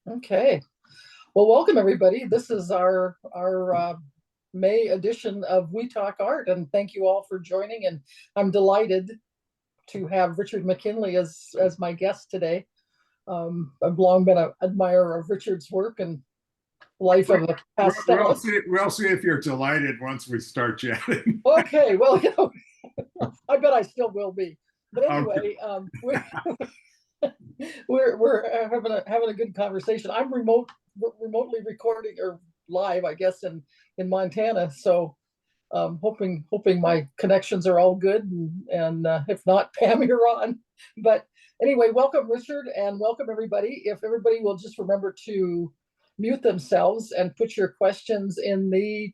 Okay. Well, welcome everybody. This is our May edition of We Talk Art, and thank you all for joining. And I'm delighted to have Richard McKinley as my guest today. I've long been an admirer of Richard's work and life of a pastelist. We'll see if you're delighted once we start chatting. Okay, well, I bet I still will be. But Okay. anyway, we're having a good conversation. I'm remotely recording or live, I guess, in Montana. So hoping my connections are all good, and if not, Pam, you're on. But anyway, welcome Richard, and welcome everybody. If everybody will just remember to mute themselves and put your questions in the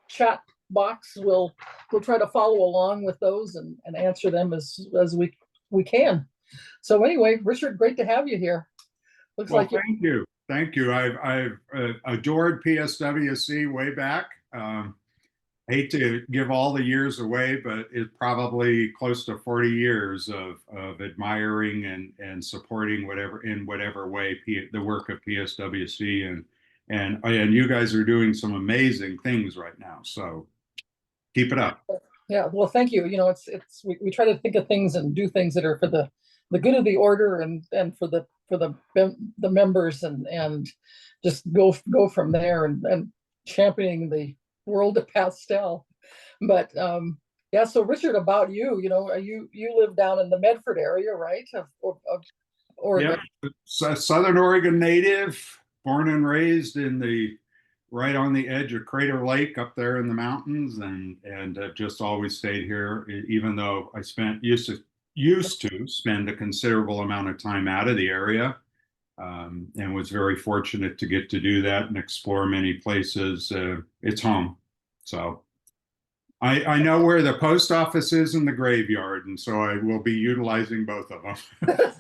chat box, we'll try to follow along with those and answer them as we can. So anyway, Richard, great to have you here. Looks Well, like you. thank you. I've adored PSWC way back. Hate to give all the years away, but it's probably close to 40 years of admiring and supporting whatever way the work of PSWC and you guys are doing some amazing things right now. So keep it up. Yeah, well, thank you. We try to think of things and do things that are for the good of the order and for the members and just go from there and championing the world of pastel. But yeah, so Richard, about you live down in the Medford area, right? Of Oregon. Yep. Southern Oregon native, born and raised in the right on the edge of Crater Lake up there in the mountains, and just always stayed here, even though I used to spend a considerable amount of time out of the area, and was very fortunate to get to do that and explore many places. It's home, so I know where the post office is in the graveyard, and so I will be utilizing both of them.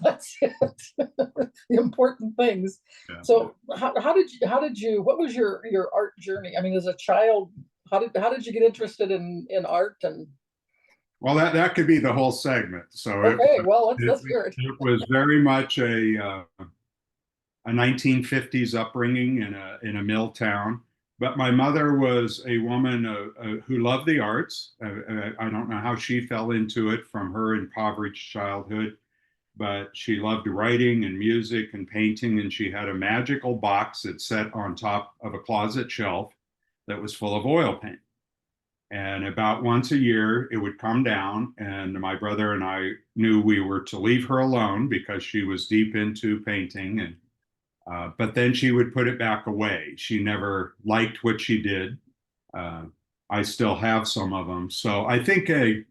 That's it. The important things. Yeah. So how did you what was your art journey? I mean, as a child, how did you get interested in art? And Well, that could be the whole segment. So okay, well, let's it, hear it. it was very much a 1950s upbringing in a mill town. But my mother was a woman who loved the arts. I don't know how she fell into it from her impoverished childhood, but she loved writing and music and painting. And she had a magical box that sat on top of a closet shelf that was full of oil paint. And about once a year, it would come down, and my brother and I knew we were to leave her alone because she was deep into painting. And but then she would put it back away. She never liked what she did. Uh, I still have some of them. So I think I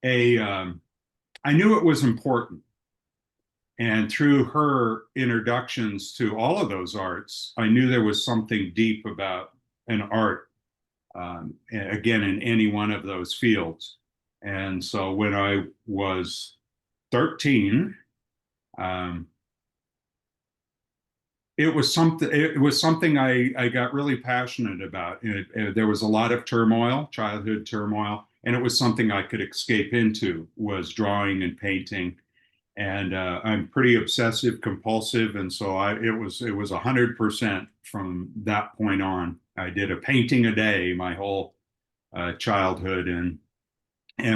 knew it was important. And through her introductions to all of those arts, I knew there was something deep about an art, again, in any one of those fields. And so when I was 13, um, it was something I got really passionate about. There was a lot of turmoil, childhood turmoil, and it was something I could escape into, was drawing and painting. And I'm pretty obsessive compulsive, and so it was 100% from that point on. I did a painting a day my whole childhood, and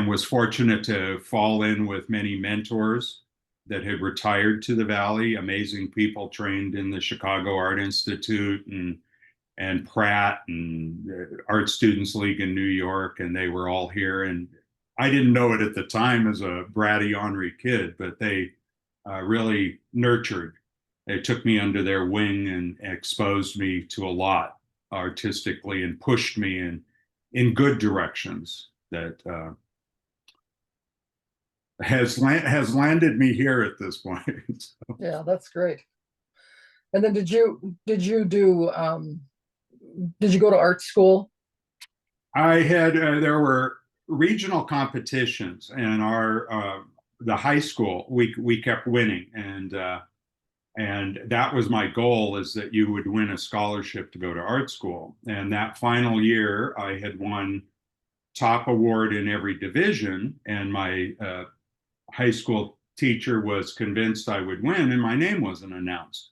was fortunate to fall in with many mentors that had retired to the Valley, amazing people trained in the Chicago Art Institute and Pratt and Art Students League in New York, and they were all here. And I didn't know it at the time as a bratty, ornery kid, but they really nurtured. They took me under their wing and exposed me to a lot artistically and pushed me in good directions that has landed me here at this point. So, Yeah, that's great. And then did you go to art school? I had there were regional competitions, and our the high school we kept winning, and that was my goal, is that you would win a scholarship to go to art school. And that final year, I had won top award in every division, and my high school teacher was convinced I would win, and my name wasn't announced.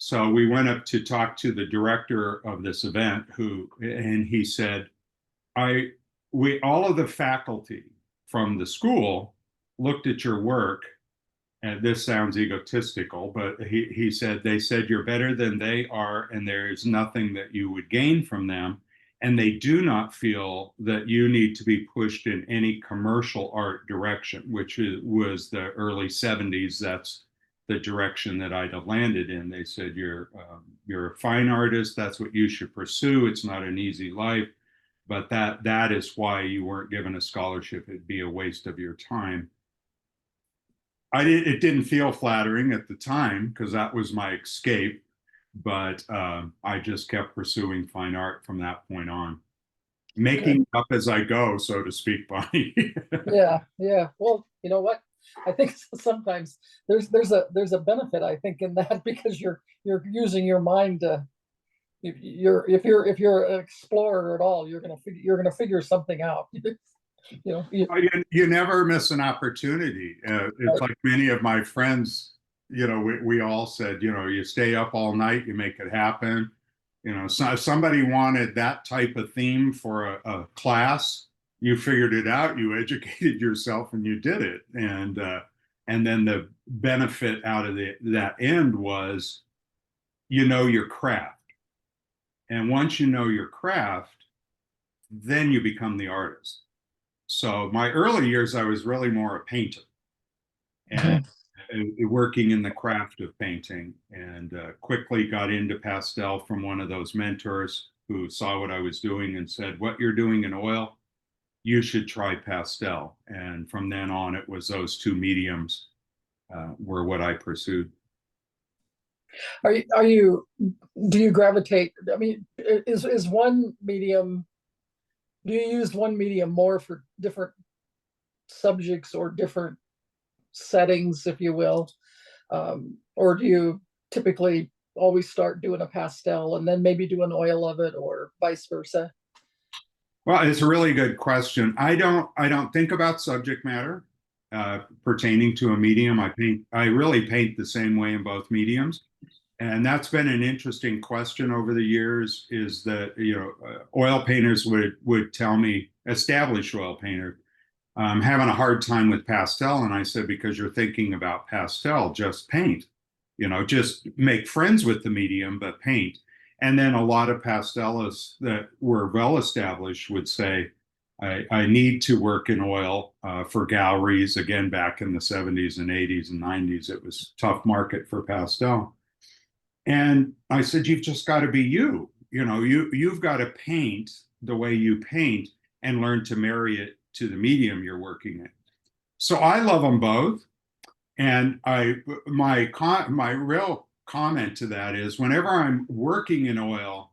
So we went up to talk to the director of this event and he said, all of the faculty from the school looked at your work, and this sounds egotistical, but he said, they said you're better than they are, and there is nothing that you would gain from them. And they do not feel that you need to be pushed in any commercial art direction, which was the early 70s. That's the direction that I'd have landed in. They said, you're a fine artist. That's what you should pursue. It's not an easy life, but that is why you weren't given a scholarship. It'd be a waste of your time. It didn't feel flattering at the time because that was my escape, but I just kept pursuing fine art from that point on, making up as I go, so to speak, Bonnie. Yeah, yeah. Well, you know what? I think sometimes there's a benefit, I think, in that, because you're using your mind to, if you're an explorer at all, you're gonna figure something out. You know, you never miss an opportunity. It's like many of my friends, we all said, you stay up all night, you make it happen. So if somebody wanted that type of theme for a class, you figured it out, you educated yourself, and you did it. And then the benefit out of that end was, your craft. And once you know your craft, then you become the artist. So my early years, I was really more a painter and working in the craft of painting, and quickly got into pastel from one of those mentors who saw what I was doing and said, what you're doing in oil, you should try pastel. And from then on, it was those two mediums were what I pursued. Do you gravitate? I mean, is one medium, do you use one medium more for different subjects or different settings, if you will? Or do you typically always start doing a pastel and then maybe do an oil of it, or vice versa? Well, it's a really good question. I don't think about subject matter pertaining to a medium. I really paint the same way in both mediums. And that's been an interesting question over the years, is that, oil painters would tell me, established oil painter, having a hard time with pastel. And I said, because you're thinking about pastel, just paint, just make friends with the medium, but paint. And then a lot of pastelists that were well established would say, I need to work in oil for galleries. Again, back in the 70s and 80s and 90s, it was a tough market for pastel. And I said, you've just got to be you. You've got to paint the way you paint and learn to marry it to the medium you're working in. So I love them both. And my real comment to that is, whenever I'm working in oil,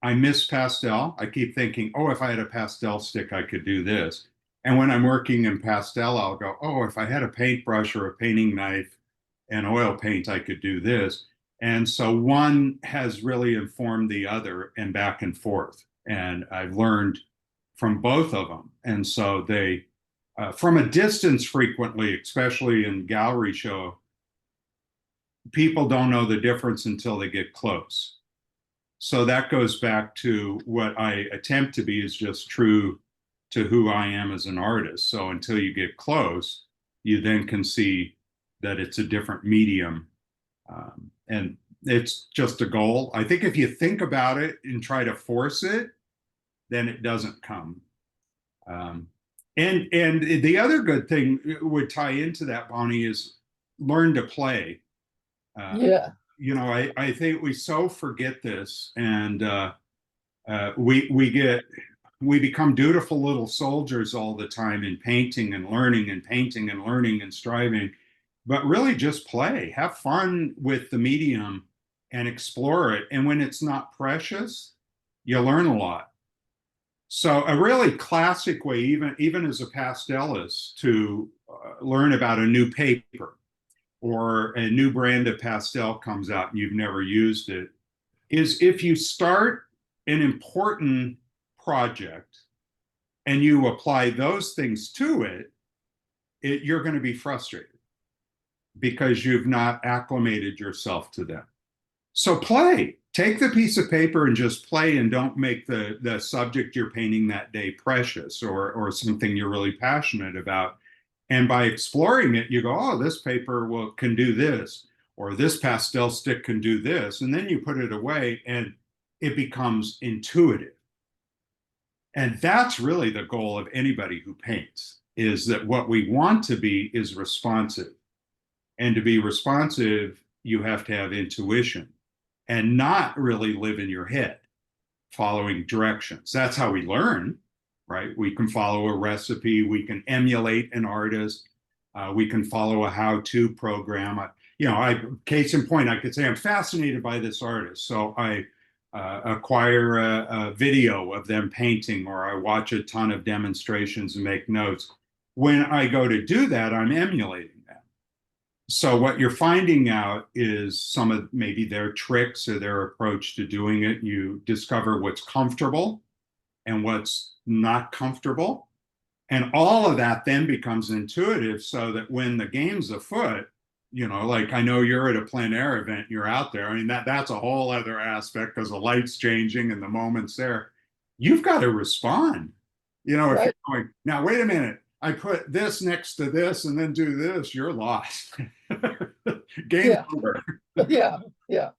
I miss pastel. I keep thinking, oh, if I had a pastel stick, I could do this. And when I'm working in pastel, I'll go, oh, if I had a paintbrush or a painting knife and oil paint, I could do this. And so one has really informed the other, and back and forth. And I've learned from both of them. And so they, from a distance frequently, especially in gallery show, people don't know the difference until they get close. So that goes back to what I attempt to be, is just true to who I am as an artist. So until you get close, you then can see that it's a different medium. And it's just a goal. I think if you think about it and try to force it, then it doesn't come. And the other good thing would tie into that, Bonnie, is learn to play. Yeah. I think we so forget this, and we become dutiful little soldiers all the time in painting and learning and painting and learning and striving. But really just play, have fun with the medium and explore it. And when it's not precious, you learn a lot. So a really classic way, even as a pastelist, to learn about a new paper or a new brand of pastel comes out and you've never used it, is if you start an important project and you apply those things to it, you're going to be frustrated, because you've not acclimated yourself to them. So play. Take the piece of paper and just play, and don't make the subject you're painting that day precious, or something you're really passionate about. And by exploring it, you go, oh, this paper can do this, or this pastel stick can do this. And then you put it away and it becomes intuitive. And that's really the goal of anybody who paints, is that what we want to be is responsive. And to be responsive, you have to have intuition and not really live in your head, following directions. That's how we learn, right? We can follow a recipe, we can emulate an artist, we can follow a how-to program. Case in point, I could say I'm fascinated by this artist, so I acquire a video of them painting, or I watch a ton of demonstrations and make notes. When I go to do that, I'm emulating them. So what you're finding out is some of maybe their tricks or their approach to doing it. You discover what's comfortable and what's not comfortable. And all of that then becomes intuitive, so that when the game's afoot, like I know you're at a plein air event, you're out there. I mean, that's a whole other aspect, because the light's changing and the moment's there. You've got to respond. If Right. you're going, now, wait a minute, I put this next to this and then do this, you're lost. Game Yeah. over. Yeah, yeah.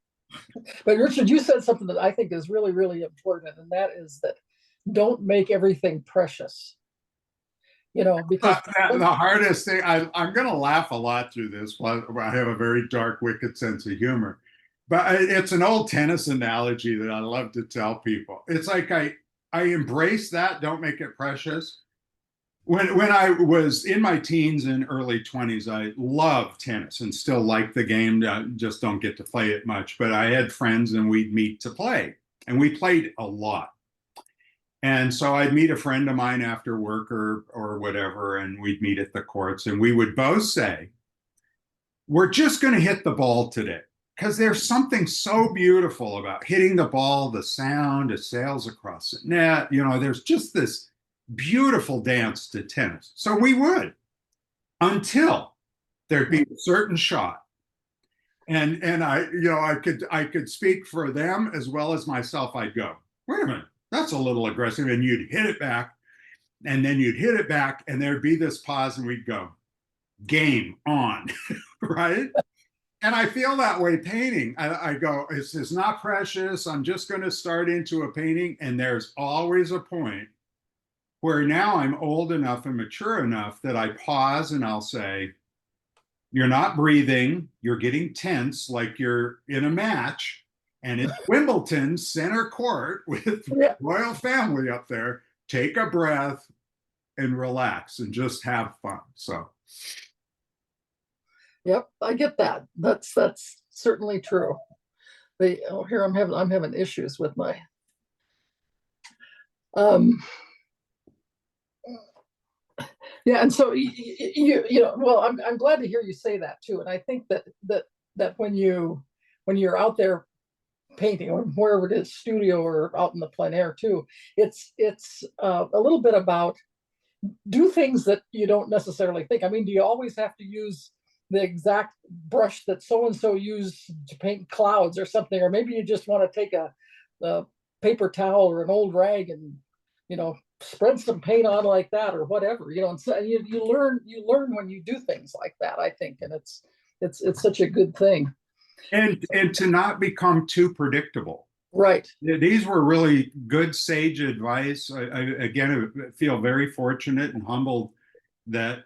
But Richard, you said something that I think is really, really important, and that is that don't make everything precious. Because The hardest thing, I'm going to laugh a lot through this. I have a very dark, wicked sense of humor. But it's an old tennis analogy that I love to tell people. It's like I embrace that, don't make it precious. When I was in my teens and early 20s, I loved tennis and still like the game. Just don't get to play it much. But I had friends and we'd meet to play. And we played a lot. And so I'd meet a friend of mine after work or whatever, and we'd meet at the courts, and we would both say, we're just going to hit the ball today. Because there's something so beautiful about hitting the ball, the sound, it sails across the net. There's just this beautiful dance to tennis. So we would, until there'd be a certain shot. And I could speak for them as well as myself. I'd go, wait a minute, that's a little aggressive. And you'd hit it back, and then you'd hit it back, and there'd be this pause, and we'd go, game on, right? And I feel that way painting. I go, it's not precious. I'm just going to start into a painting. And there's always a point where now I'm old enough and mature enough that I pause and I'll say, you're not breathing. You're getting tense like you're in a match. And it's Wimbledon center court with royal family up there. Take a breath and relax and just have fun. So. Yep, I get that. That's certainly true. Here I'm having issues with my yeah, and so well, I'm glad to hear you say that too. And I think that when you're out there painting, or wherever it is, studio or out in the plein air too, it's a little bit about do things that you don't necessarily think. I mean, do you always have to use the exact brush that so-and-so used to paint clouds or something? Or maybe you just want to take a paper towel or an old rag and, spread some paint on like that or whatever, and so you learn when you do things like that, I think. And it's such a good thing. And to not become too predictable. Right. These were really good sage advice. Again, I feel very fortunate and humbled that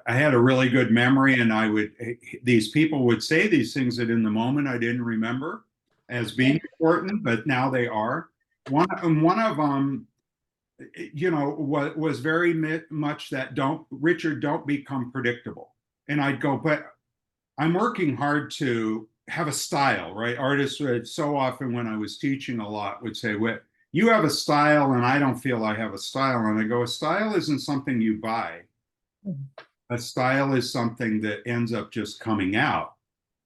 I had a really good memory, and these people would say these things that in the moment I didn't remember as being important, but now they are. One of them, was very much that Richard, don't become predictable. And I'd go, but I'm working hard to have a style, right? Artists would so often, when I was teaching a lot, would say, well, you have a style and I don't feel I have a style. And I go, a style isn't something you buy. A style is something that ends up just coming out.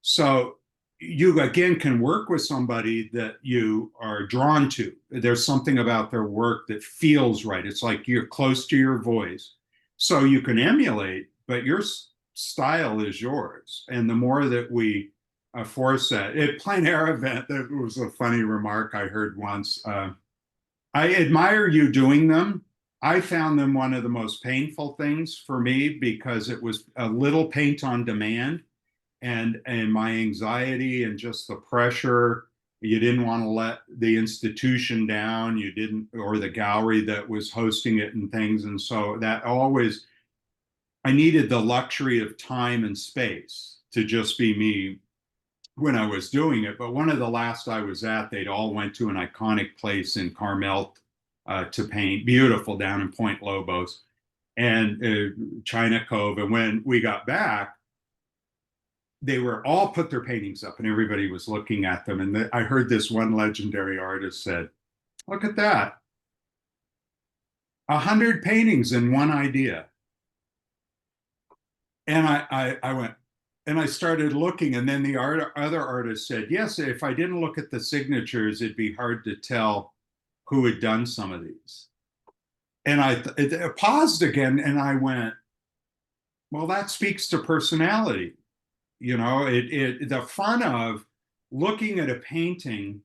So you, again, can work with somebody that you are drawn to. There's something about their work that feels right. It's like you're close to your voice. So you can emulate, but your style is yours. And the more that we forset. At plein air event, that was a funny remark I heard once. I admire you doing them. I found them one of the most painful things for me because it was a little paint on demand, and my anxiety and just the pressure. You didn't want to let the institution down. You didn't, or the gallery that was hosting it and things. And so that always, I needed the luxury of time and space to just be me when I was doing it. But one of the last I was at, they'd all went to an iconic place in Carmel to paint, beautiful down in Point Lobos and China Cove. And when we got back, they were all put their paintings up and everybody was looking at them. And I heard this one legendary artist said, "Look at that. 100 paintings in one idea." And I went, and I started looking, and then the other artist said, "Yes, if I didn't look at the signatures, it'd be hard to tell who had done some of these." And I paused again, and I went, "Well, that speaks to personality." You know, the fun of looking at a painting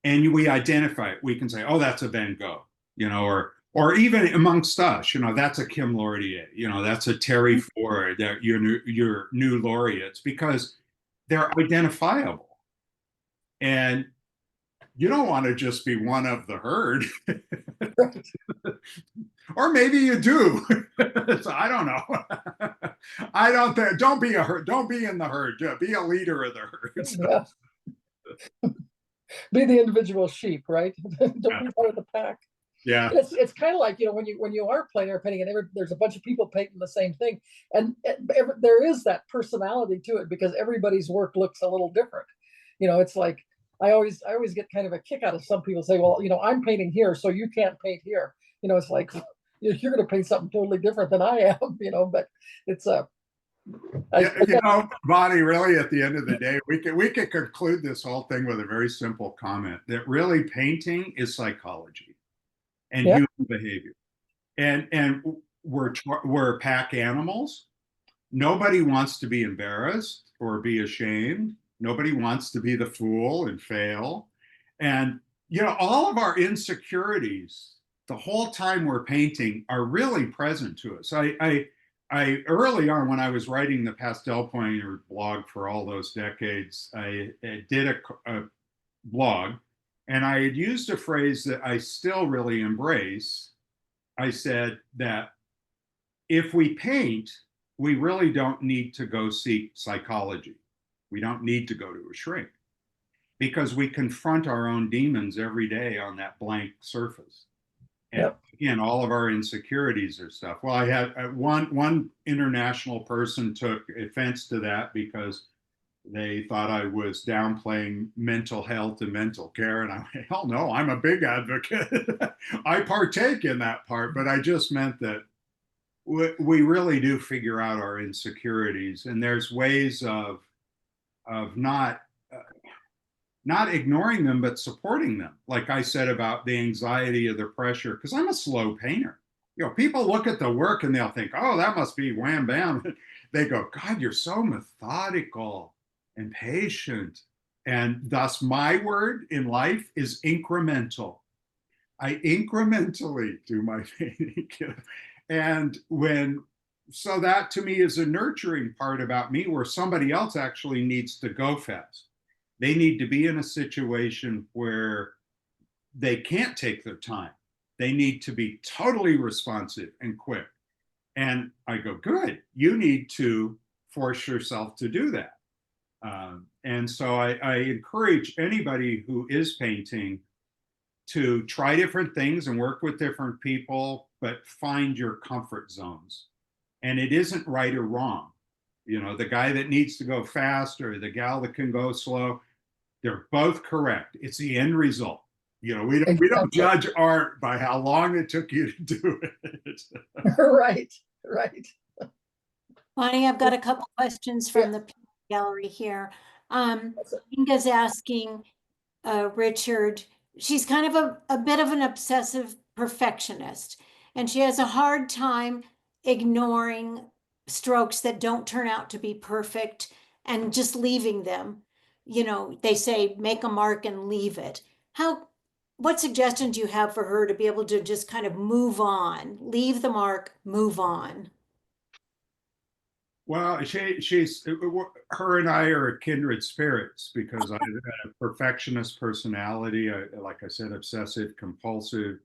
and we identify it. We can say, "Oh, that's a Van Gogh," you know, or even amongst us, you know, that's a Kim Laurier, you know, that's a Terry Ford, that your new laureates, because they're identifiable. And you don't want to just be one of the herd. Or maybe you do. So I don't know. I don't think, don't be a herd, don't be in the herd. Be a leader of the herd. So. Yeah. Be the individual sheep, right? Don't Yeah. be part of the pack. Yeah. It's kind of like, you know, when you are plein air painting and there's a bunch of people painting the same thing, and there is that personality to it because everybody's work looks a little different. You know, it's like I always get kind of a kick out of some people say, "Well, you know, I'm painting here, so you can't paint here." You know, it's like you're going to paint something totally different than I am. You know, but it's you know, Bonnie, really at the end of the day, we could conclude this whole thing with a very simple comment that really painting is psychology and yeah. human behavior. And we're pack animals. Nobody wants to be embarrassed or be ashamed. Nobody wants to be the fool and fail. And you know, all of our insecurities the whole time we're painting are really present to us. I early on when I was writing the Pastel Pointer blog for all those decades, I did a blog, and I had used a phrase that I still really embrace. I said that if we paint, we really don't need to go seek psychology. We don't need to go to a shrink because we confront our own demons every day on that blank surface. And Yep. again, all of our insecurities are stuff. Well, I had one international person took offense to that because they thought I was downplaying mental health and mental care. And I went, hell no, I'm a big advocate. I partake in that part, but I just meant that we really do figure out our insecurities, and there's ways of not ignoring them, but supporting them. Like I said about the anxiety of the pressure, because I'm a slow painter. You know, people look at the work and they'll think, "Oh, that must be wham bam." They go, "God, you're so methodical and patient." And thus, my word in life is incremental. I incrementally do my painting. And so that to me is a nurturing part about me where somebody else actually needs to go fast. They need to be in a situation where they can't take their time. They need to be totally responsive and quick. And I go, good, you need to force yourself to do that. And so I encourage anybody who is painting to try different things and work with different people, but find your comfort zones. And it isn't right or wrong. You know, the guy that needs to go fast or the gal that can go slow, they're both correct. It's the end result. You know, we don't judge art by how long it took you to do it. Right, right. Bonnie, I've got a couple questions from the gallery here. Inga's asking Richard, she's kind of a bit of an obsessive perfectionist, and she has a hard time ignoring strokes that don't turn out to be perfect and just leaving them. You know, they say make a mark and leave it. What suggestions do you have for her to be able to just kind of move on, leave the mark, move on? Well, she's her and I are kindred spirits because I have a perfectionist personality. Like I said, obsessive, compulsive,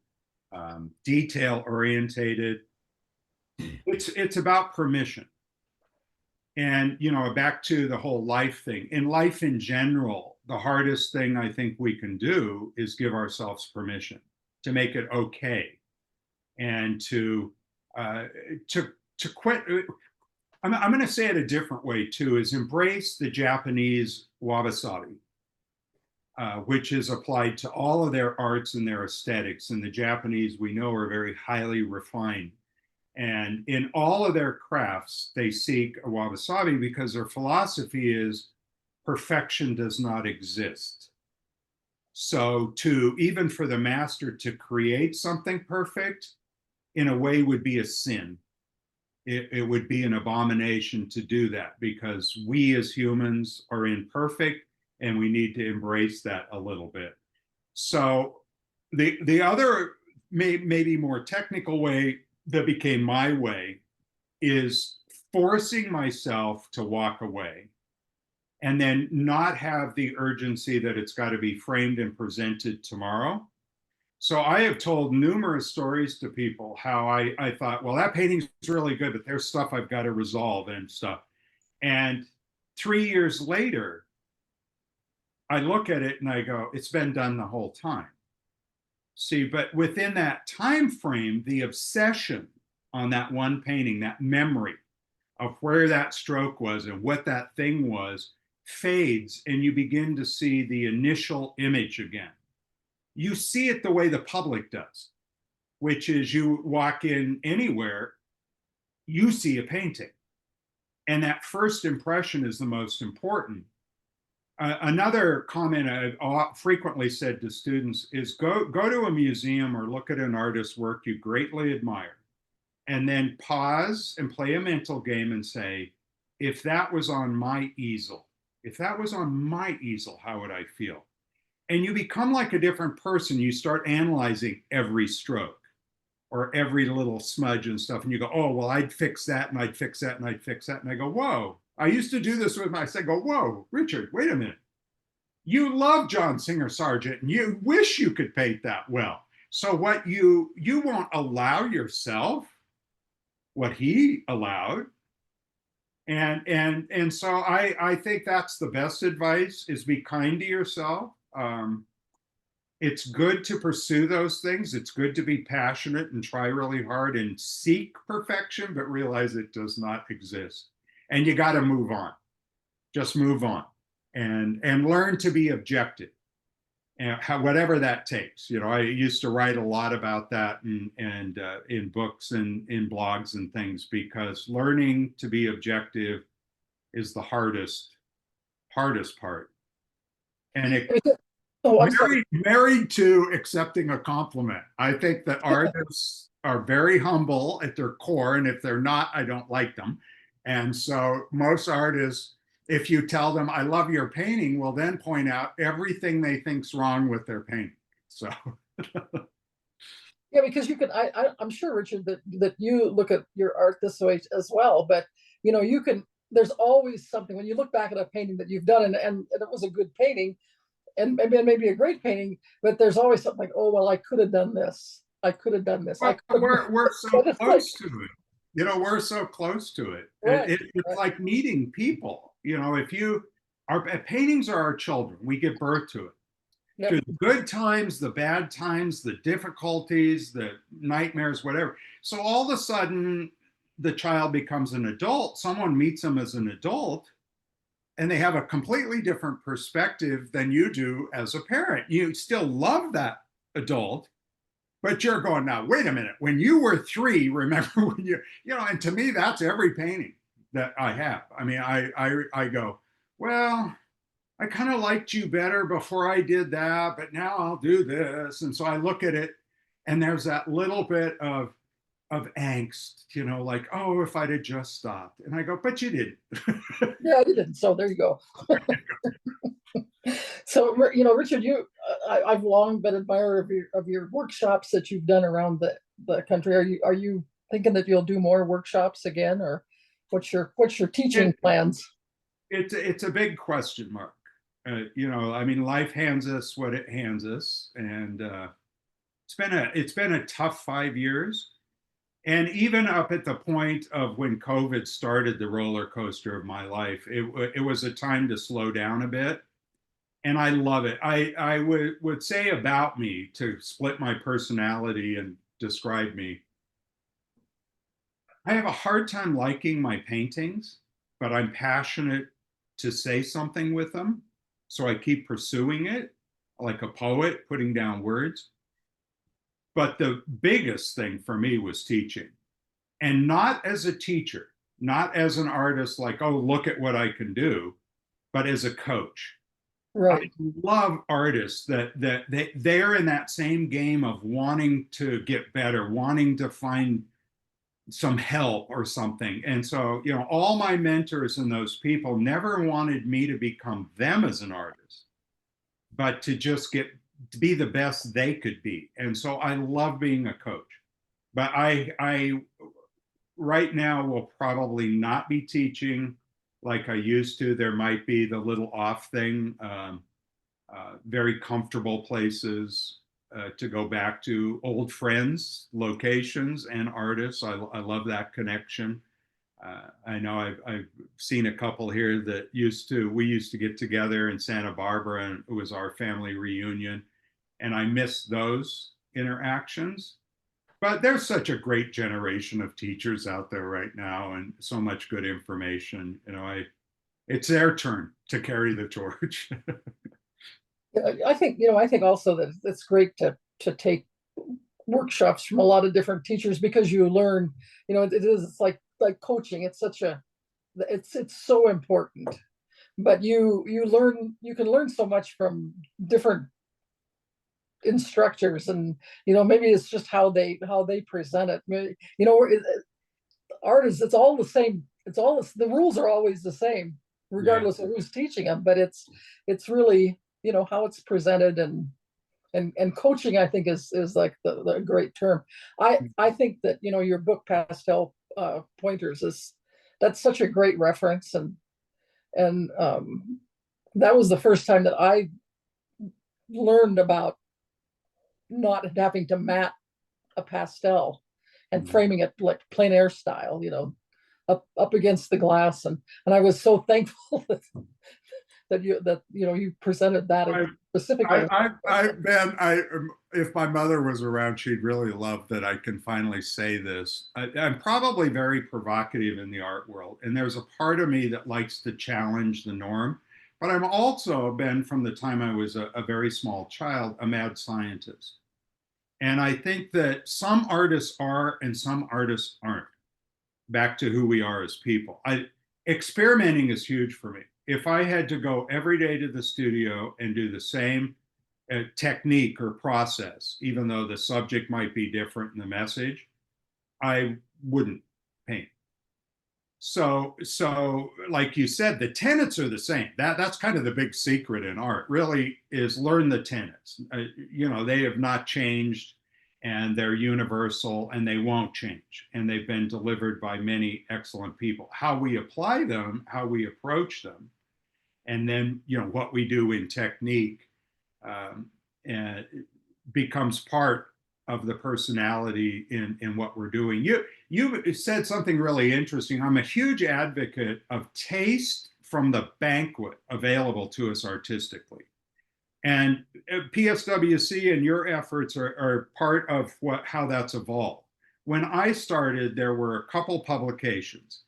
detail orientated. It's about permission. And, you know, back to the whole life thing. In life in general, the hardest thing I think we can do is give ourselves permission to make it okay and uh, to quit. I'm going to say it a different way too, is embrace the Japanese wabi-sabi, which is applied to all of their arts and their aesthetics. And the Japanese, we know, are very highly refined. And in all of their crafts, they seek a wabi-sabi because their philosophy is perfection does not exist. So to even for the master to create something perfect in a way would be a sin. It would be an abomination to do that because we as humans are imperfect and we need to embrace that a little bit. So the other maybe more technical way that became my way is forcing myself to walk away and then not have the urgency that it's got to be framed and presented tomorrow. So I have told numerous stories to people how I thought, well, that painting's really good, but there's stuff I've got to resolve and stuff. And 3 years later, I look at it and I go, it's been done the whole time. See, but within that time frame, the obsession on that one painting, that memory of where that stroke was and what that thing was, fades, and you begin to see the initial image again. You see it the way the public does, which is you walk in anywhere, you see a painting. And that first impression is the most important. Another comment I've frequently said to students is go to a museum or look at an artist's work you greatly admire, and then pause and play a mental game and say, if that was on my easel, how would I feel? And you become like a different person. You start analyzing every stroke or every little smudge and stuff. And you go, oh, well, I'd fix that and I'd fix that and I'd fix that. And I go, whoa, I used to do this with my, I go, whoa, Richard, wait a minute. You love John Singer Sargent and you wish you could paint that well. So what you won't allow yourself what he allowed. And so I think that's the best advice is be kind to yourself. It's good to pursue those things. It's good to be passionate and try really hard and seek perfection, but realize it does not exist. And you got to move on. Just move on and learn to be objective. And whatever that takes. You know, I used to write a lot about that and in books and in blogs and things because learning to be objective is the hardest part. And it married to accepting a compliment. I think that artists are very humble at their core, and if they're not, I don't like them. And so most artists, if you tell them, I love your painting, will then point out everything they think's wrong with their painting. So. Yeah, because you can, I'm sure, Richard, that you look at your art this way as well, but you know, you can, there's always something, when you look back at a painting that you've done and it was a good painting, and maybe a great painting, but there's always something like, oh, well, I could have done this. I could have done this. Well, we're so close to it. You know, we're so close to it. Right, it's right. Like meeting people. You know, our paintings are our children. We give birth to it. Yep. Through the good times, the bad times, the difficulties, the nightmares, whatever. So all of a sudden, the child becomes an adult. Someone meets them as an adult, and they have a completely different perspective than you do as a parent. You still love that adult, but you're going, now, wait a minute. When you were 3, remember when you know, and to me, that's every painting that I have. I mean, I go, well, I kind of liked you better before I did that, but now I'll do this. And so I look at it and there's that little bit of, of angst, like, oh, if I'd have just stopped. And I go, but you didn't. Yeah, you didn't. So there you go. So, Richard, I've long been an admirer of your workshops that you've done around the country. Are you thinking that you'll do more workshops again, or what's your teaching plans? It's a big question mark. I mean, life hands us what it hands us, and it's been a tough 5 years. And even up at the point of when COVID started the roller coaster of my life, it was a time to slow down a bit. And I love it. I would say about me, to split my personality and describe me, I have a hard time liking my paintings, but I'm passionate to say something with them. So I keep pursuing it like a poet, putting down words. But the biggest thing for me was teaching, and not as a teacher, not as an artist, like, oh, look at what I can do, but as a coach. I Right. love artists that they're in that same game of wanting to get better, wanting to find some help or something. And so, all my mentors and those people never wanted me to become them as an artist, but to be the best they could be. And so I love being a coach. But I right now will probably not be teaching like I used to. There might be the little off thing, very comfortable places to go back to, old friends, locations, and artists. I love that connection. I know I've seen a couple here that we used to get together in Santa Barbara, and it was our family reunion. And I miss those interactions. But there's such a great generation of teachers out there right now, and so much good information. It's their turn to carry the torch. I think also that it's great to take workshops from a lot of different teachers, because you learn, it's like coaching. It's so important. But you can learn so much from different instructors, and maybe it's just how they present it. Artists, it's all the same. The rules are always the same, Yeah. regardless of who's teaching them. But it's really how it's presented, and coaching, I think, is like the great term. I think that your book Pastel Pointers that's such a great reference, and that was the first time that I learned about not having to mat a pastel and Mhm. framing it like plein air style, up against the glass, and I was so thankful that you presented that I, specifically. Ben, if my mother was around, she'd really love that I can finally say this. I'm probably very provocative in the art world, and there's a part of me that likes to challenge the norm. But I'm also, Ben, from the time I was a very small child, a mad scientist. And I think that some artists are and some artists aren't. Back to who we are as people. Experimenting is huge for me. If I had to go every day to the studio and do the same technique or process, even though the subject might be different in the message, I wouldn't paint. So like you said, the tenets are the same. That's kind of the big secret in art, really, is learn the tenets. They have not changed, and they're universal, and they won't change. And they've been delivered by many excellent people. How we apply them, how we approach them, and then what we do in technique, and becomes part of the personality in what we're doing. You said something really interesting. I'm a huge advocate of taste from the banquet available to us artistically. And PSWC and your efforts are part of how that's evolved. When I started, there were a couple publications,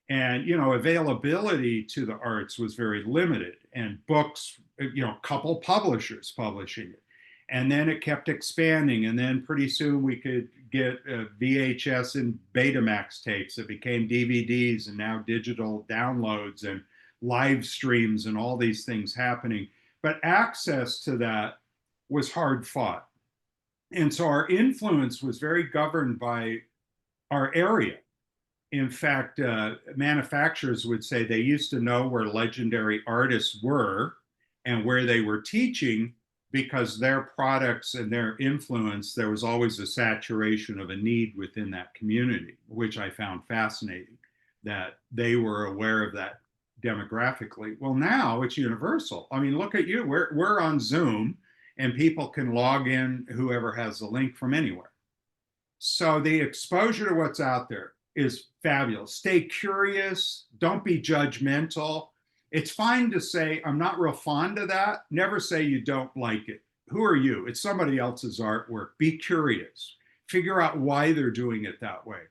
and availability to the arts was very limited, and books, a couple publishers publishing it. And then it kept expanding, and then pretty soon we could get VHS and Betamax tapes that became DVDs, and now digital downloads and live streams and all these things happening. But access to that was hard fought. And so our influence was very governed by our area. In fact, manufacturers would say they used to know where legendary artists were and where they were teaching, because their products and their influence, there was always a saturation of a need within that community, which I found fascinating, that they were aware of that demographically. Well, now it's universal. I mean, look at you. We're on Zoom and people can log in, whoever has the link, from anywhere. So the exposure to what's out there is fabulous. Stay curious. Don't be judgmental. It's fine to say, I'm not real fond of that. Never say you don't like it. Who are you? It's somebody else's artwork. Be curious. Figure out why they're doing it that way.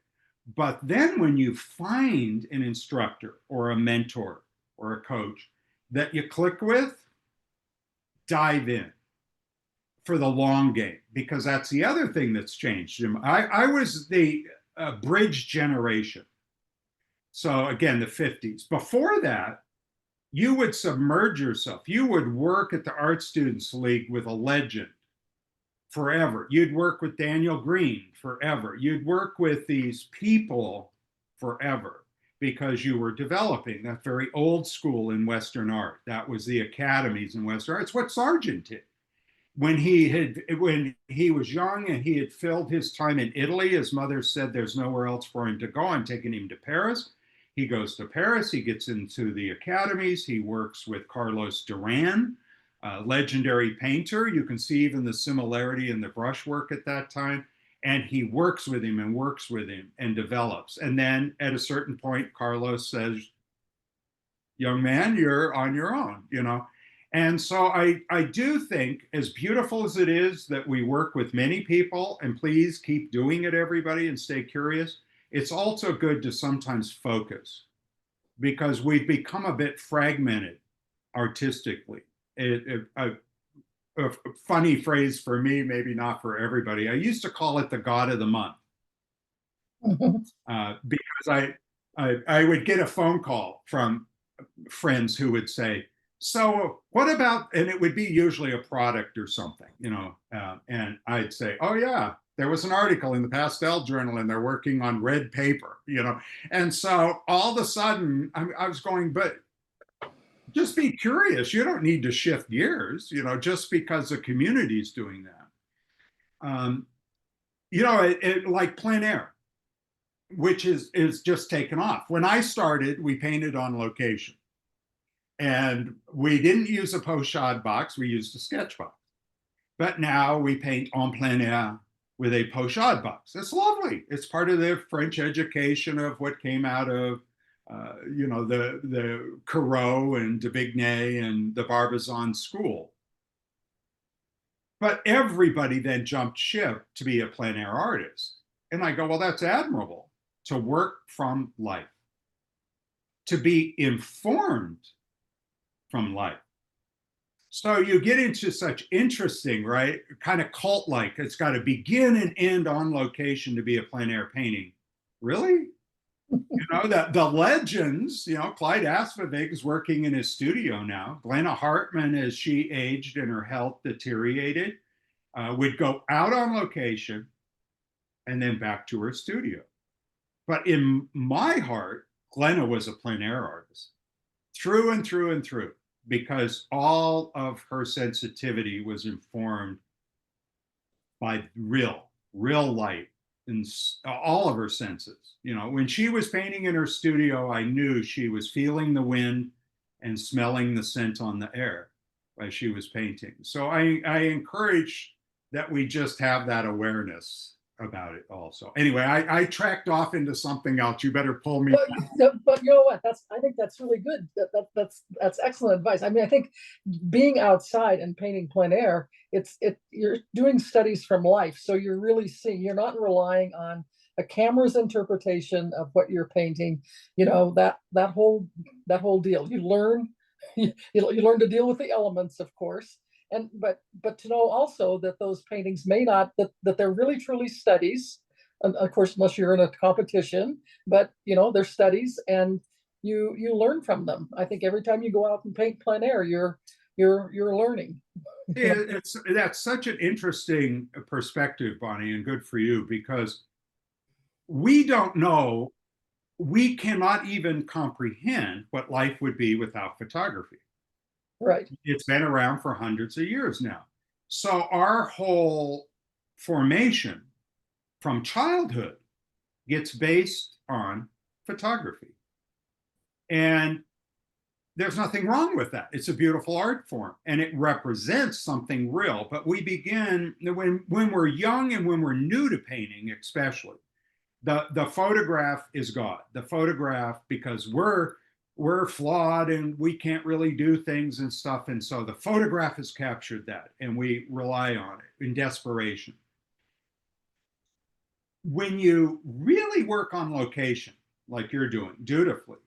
But then when you find an instructor or a mentor or a coach that you click with, dive in for the long game, because that's the other thing that's changed, Jim. I was the bridge generation. So again, the 50s. Before that, you would submerge yourself. You would work at the Art Students League with a legend forever. You'd work with Daniel Green forever. You'd work with these people forever because you were developing. That very old school in Western art. That was the academies in Western art. It's what Sargent did. When he was young and he had filled his time in Italy, his mother said there's nowhere else for him to go. I'm taking him to Paris. He goes to Paris, he gets into the academies, he works with Carlos Duran, a legendary painter. You can see even the similarity in the brushwork at that time. And he works with him and develops. And then at a certain point, Carlos says, young man, you're on your own, you know? And so I do think, as beautiful as it is that we work with many people, and please keep doing it, everybody, and stay curious, it's also good to sometimes focus, because we've become a bit fragmented artistically. A funny phrase for me, maybe not for everybody. I used to call it the God of the month, because I would get a phone call from friends who would say, so what about, and it would be usually a product or something, you know, and I'd say, oh yeah, there was an article in the Pastel Journal and they're working on red paper, you know. And so all of a sudden I was going, but just be curious. You don't need to shift gears, you know, just because the community is doing that. You know, like plein air, which is just taken off. When I started, we painted on location. And we didn't use a pochade box, we used a sketch box. But now we paint en plein air with a pochade box. It's lovely. It's part of the French education of what came out of, you know, the Corot and de Bigny and the Barbizon school. But everybody then jumped ship to be a plein air artist. And I go, well, that's admirable, to work from life, to be informed from life. So you get into such interesting, right, kind of cult-like, it's got to begin and end on location to be a plein air painting. Really? You know, the legends, you know, Clyde Asfavig is working in his studio now. Glenna Hartman, as she aged and her health deteriorated, would go out on location and then back to her studio. But in my heart, Glenna was a plein air artist through and through and through, because all of her sensitivity was informed by real light in all of her senses. You know, when she was painting in her studio, I knew she was feeling the wind and smelling the scent on the air as she was painting. So I encourage that we just have that awareness about it also. Anyway, I tracked off into something else. You better pull me. But you know what? I think that's really good. That's excellent advice. I mean, I think being outside and painting plein air, you're doing studies from life. So you're really seeing, you're not relying on a camera's interpretation of what you're painting. You know, that whole deal. You learn learn to deal with the elements, of course. And but to know also that those paintings may not, that they're really truly studies, and of course, unless you're in a competition, but you know, they're studies and you learn from them. I think every time you go out and paint plein air, you're learning. That's such an interesting perspective, Bonnie, and good for you, because we don't know, we cannot even comprehend what life would be without photography. Right. It's been around for hundreds of years now. So our whole formation from childhood gets based on photography. And there's nothing wrong with that. It's a beautiful art form and it represents something real. But we begin when we're young and when we're new to painting, especially, the photograph is God. The photograph, because we're flawed and we can't really do things and stuff. And so the photograph has captured that and we rely on it in desperation. When you really work on location, like you're doing dutifully,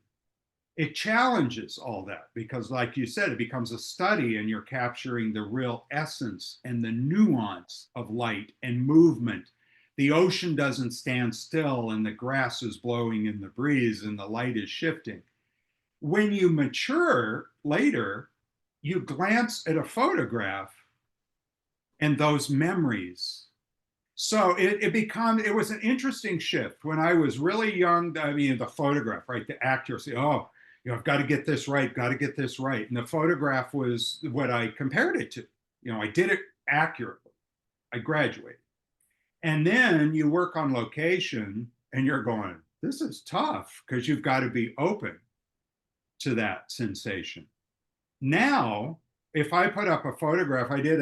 it challenges all that because, like you said, it becomes a study and you're capturing the real essence and the nuance of light and movement. The ocean doesn't stand still and the grass is blowing in the breeze and the light is shifting. When you mature later, you glance at a photograph and those memories. So it was an interesting shift when I was really young. I mean, the photograph, right? The accuracy. Oh, I've got to get this right, got to get this right. And the photograph was what I compared it to. I did it accurately. I graduated. And then you work on location and you're going, this is tough because you've got to be open to that sensation. Now, if I put up a photograph, I did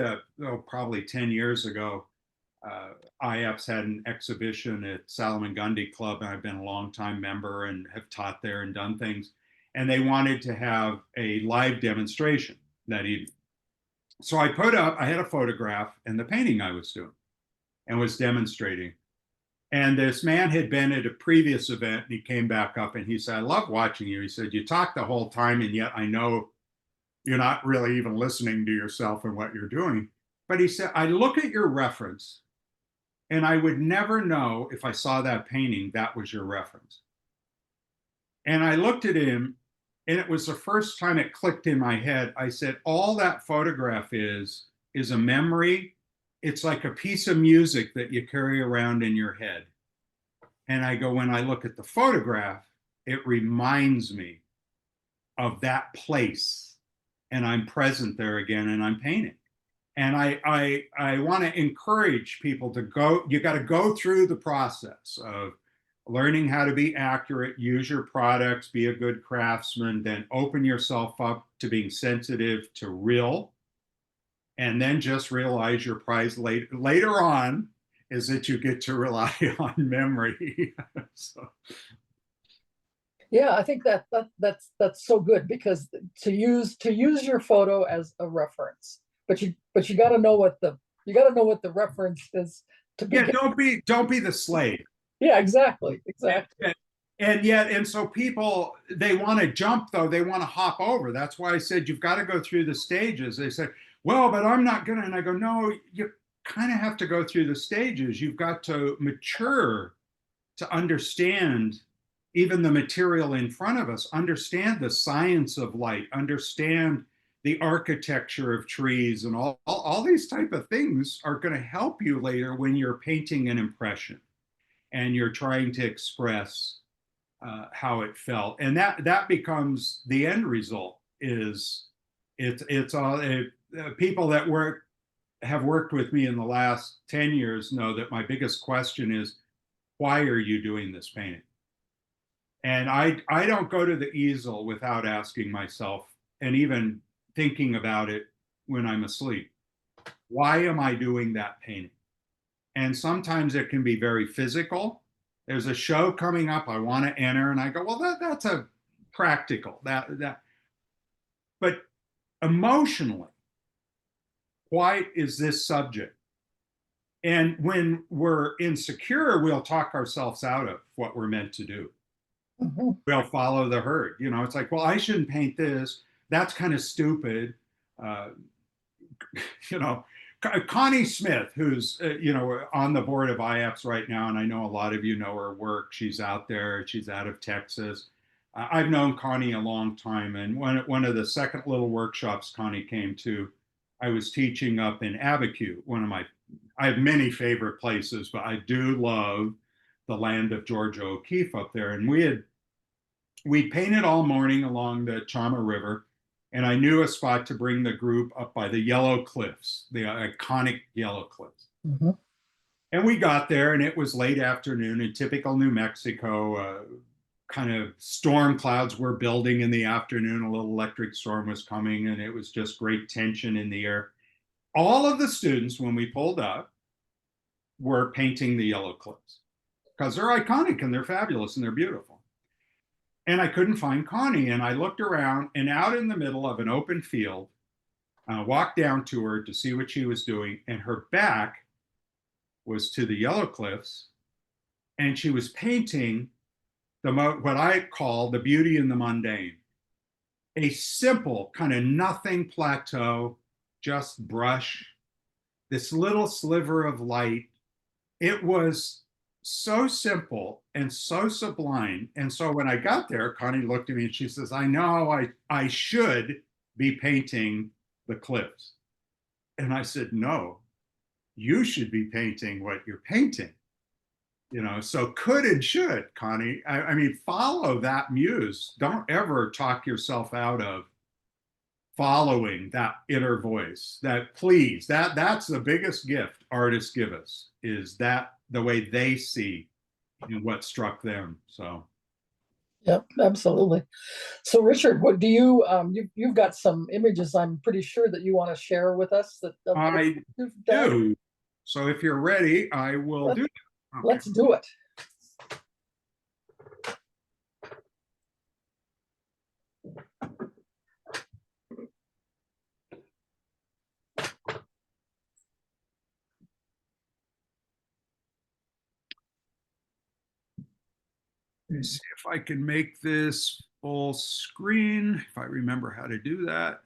probably 10 years ago, IAPS had an exhibition at Salamangundi Club, and I've been a long-time member and have taught there and done things. And they wanted to have a live demonstration that evening. So I had a photograph and the painting I was doing and was demonstrating. And this man had been at a previous event and he came back up and he said, I love watching you. He said, you talk the whole time and yet I know you're not really even listening to yourself and what you're doing. But he said, I look at your reference and I would never know if I saw that painting, that was your reference. And I looked at him and it was the first time it clicked in my head. I said, all that photograph is a memory. It's like a piece of music that you carry around in your head. And I go, when I look at the photograph, it reminds me of that place. And I'm present there again and I'm painting. And I want to encourage people to go, you got to go through the process of learning how to be accurate, use your products, be a good craftsman, then open yourself up to being sensitive to real, and then just realize your prize later on is that you get to rely on memory. So. Yeah, I think that's so good because to use your photo as a reference, but you got to know what the reference is to begin. Yeah, don't be the slave. Yeah, exactly. And so people, they want to jump though, they want to hop over. That's why I said you've got to go through the stages. They say, well, but I'm not gonna. And I go, no, you kind of have to go through the stages. You've got to mature to understand even the material in front of us, understand the science of light, understand the architecture of trees, and all these type of things are going to help you later when you're painting an impression and you're trying to express how it felt. And that becomes the end result. Is it's all people that have worked with me in the last 10 years know that my biggest question is, why are you doing this painting? And I don't go to the easel without asking myself and even thinking about it when I'm asleep. Why am I doing that painting? And sometimes it can be very physical. There's a show coming up I want to enter, and I go, well, that's a practical. But emotionally, why is this subject? And when we're insecure, we'll talk ourselves out of what we're meant to do. Mm-hmm. We'll follow the herd. It's like, well, I shouldn't paint this. That's kind of stupid. Connie Smith, who's, on the board of IAPS right now, and I know a lot of you know her work. She's out there. She's out of Texas. I've known Connie a long time. And one of the second little workshops Connie came to, I was teaching up in Abiquiu, I have many favorite places, but I do love the land of Georgia O'Keeffe up there. And we painted all morning along the Chama River, and I knew a spot to bring the group up by the Yellow Cliffs, the iconic Yellow Cliffs. Mm-hmm. And we got there, and it was late afternoon in typical New Mexico. Kind of storm clouds were building in the afternoon. A little electric storm was coming, and it was just great tension in the air. All of the students, when we pulled up, were painting the Yellow Cliffs because they're iconic and they're fabulous and they're beautiful. And I couldn't find Connie. And I looked around, and out in the middle of an open field, walked down to her to see what she was doing. And her back was to the Yellow Cliffs. And she was painting what I call the beauty in the mundane. A simple kind of nothing plateau, just brush, this little sliver of light. It was so simple and so sublime. And so when I got there, Connie looked at me and she says, I know I should be painting the cliffs. And I said, no, you should be painting what you're painting. You know, so could and should, Connie. I mean, follow that muse. Don't ever talk yourself out of following that inner voice. That please, that's the biggest gift artists give us, is that the way they see and what struck them. So Yep, absolutely. So Richard, what do you've got some images I'm pretty sure that you want to share with us that I do. So if you're ready, I will do it. Okay. Let's do it. Let me see if I can make this full screen, if I remember how to do that.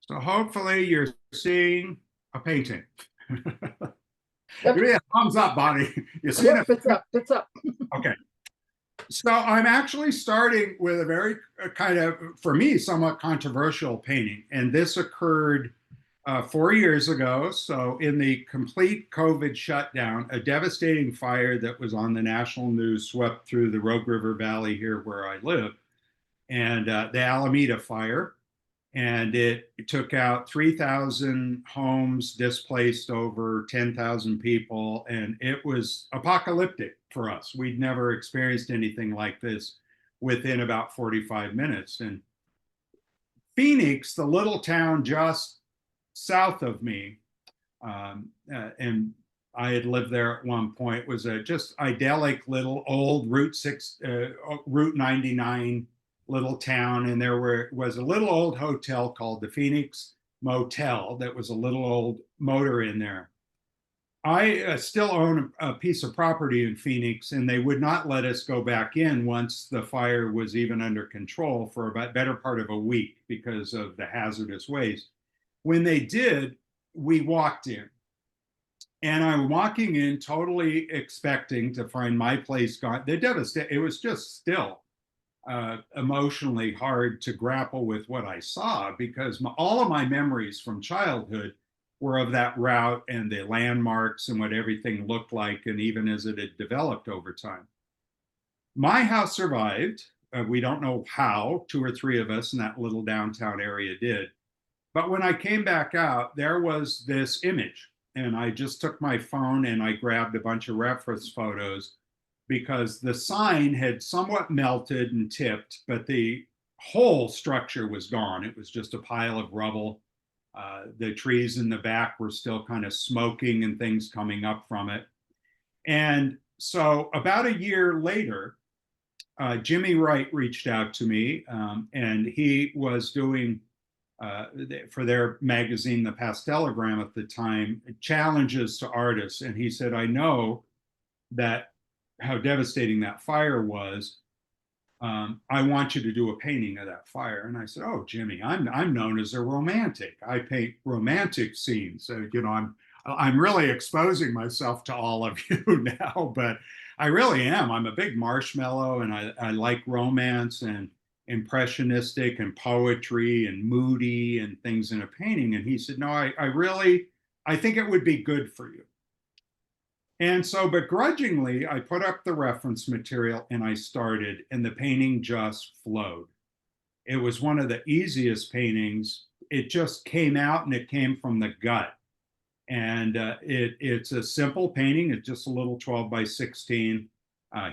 So hopefully you're seeing a painting. Yep. Give me a thumbs up, Bonnie. You see it? It's up. Okay. So I'm actually starting with a very kind of, for me, somewhat controversial painting. And this occurred 4 years ago. So in the complete COVID shutdown, a devastating fire that was on the national news swept through the Rogue River Valley here where I live. And the Alameda fire. And it took out 3,000 homes, displaced over 10,000 people, and it was apocalyptic for us. We'd never experienced anything like this within about 45 minutes. And Phoenix, the little town just south of me, and I had lived there at one point, was a just idyllic little old Route 99 little town, and there was a little old hotel called the Phoenix Motel that was a little old motor in there. I still own a piece of property in Phoenix, and they would not let us go back in once the fire was even under control for about better part of a week because of the hazardous waste. When they did, we walked in. And I'm walking in totally expecting to find my place gone. They're devastated. It was just still emotionally hard to grapple with what I saw because all of my memories from childhood were of that route and the landmarks and what everything looked like, and even as it had developed over time. My house survived. We don't know how, 2 or 3 of us in that little downtown area did. But when I came back out, there was this image. And I just took my phone and I grabbed a bunch of reference photos because the sign had somewhat melted and tipped, but the whole structure was gone. It was just a pile of rubble. The trees in the back were still kind of smoking and things coming up from it. And so about a year later, Jimmy Wright reached out to me, and he was doing, for their magazine, the Pastelagram at the time, challenges to artists. And he said, I know that how devastating that fire was. I want you to do a painting of that fire. And I said, oh, Jimmy, I'm known as a romantic. I paint romantic scenes. So, you know, I'm really exposing myself to all of you now, but I really am. I'm a big marshmallow, and I like romance and impressionistic and poetry and moody and things in a painting. And he said, no, I really, I think it would be good for you. And so begrudgingly, I put up the reference material and I started, and the painting just flowed. It was one of the easiest paintings. It just came out and it came from the gut. And it's a simple painting. It's just a little 12 by 16.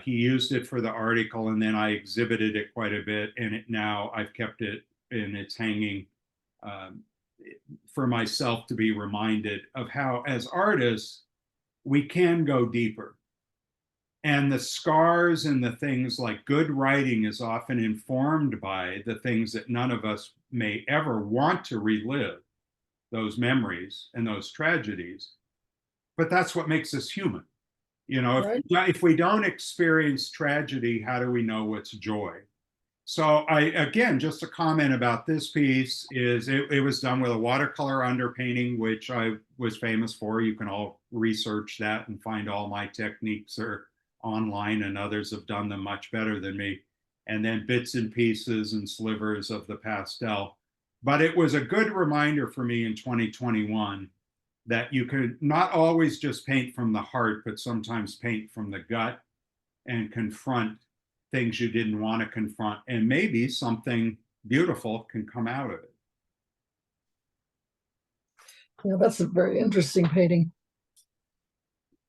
He used it for the article, and then I exhibited it quite a bit. And now I've kept it, and it's hanging um, for myself to be reminded of how, as artists, we can go deeper. And the scars and the things, like good writing is often informed by the things that none of us may ever want to relive, those memories and those tragedies. But that's what makes us human. You know, Right. if we don't experience tragedy, how do we know what's joy? So again, just a comment about this piece is it was done with a watercolor underpainting, which I was famous for. You can all research that and find all my techniques are online, and others have done them much better than me. And then bits and pieces and slivers of the pastel. But it was a good reminder for me in 2021 that you could not always just paint from the heart, but sometimes paint from the gut and confront things you didn't want to confront, and maybe something beautiful can come out of it. Yeah, that's a very interesting painting.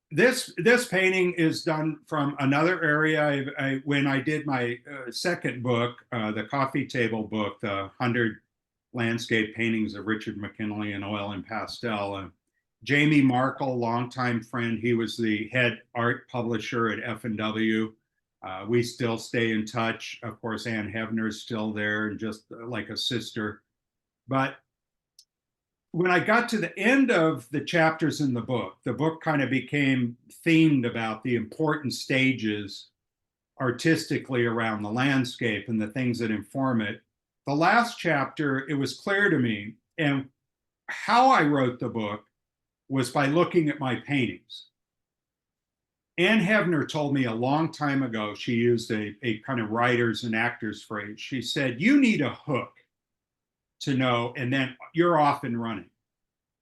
This painting is done from another area. When I did my second book, the coffee table book, the 100 landscape paintings of Richard McKinley in oil and pastel. Jamie Markle, longtime friend, he was the head art publisher at F&W. We still stay in touch. Of course, Ann Hebner's still there, and just like a sister. But when I got to the end of the chapters in the book kind of became themed about the important stages artistically around the landscape and the things that inform it. The last chapter, it was clear to me, and how I wrote the book was by looking at my paintings. Ann Hebner told me a long time ago, she used a kind of writers and actors phrase. She said, you need a hook to know, and then you're off and running.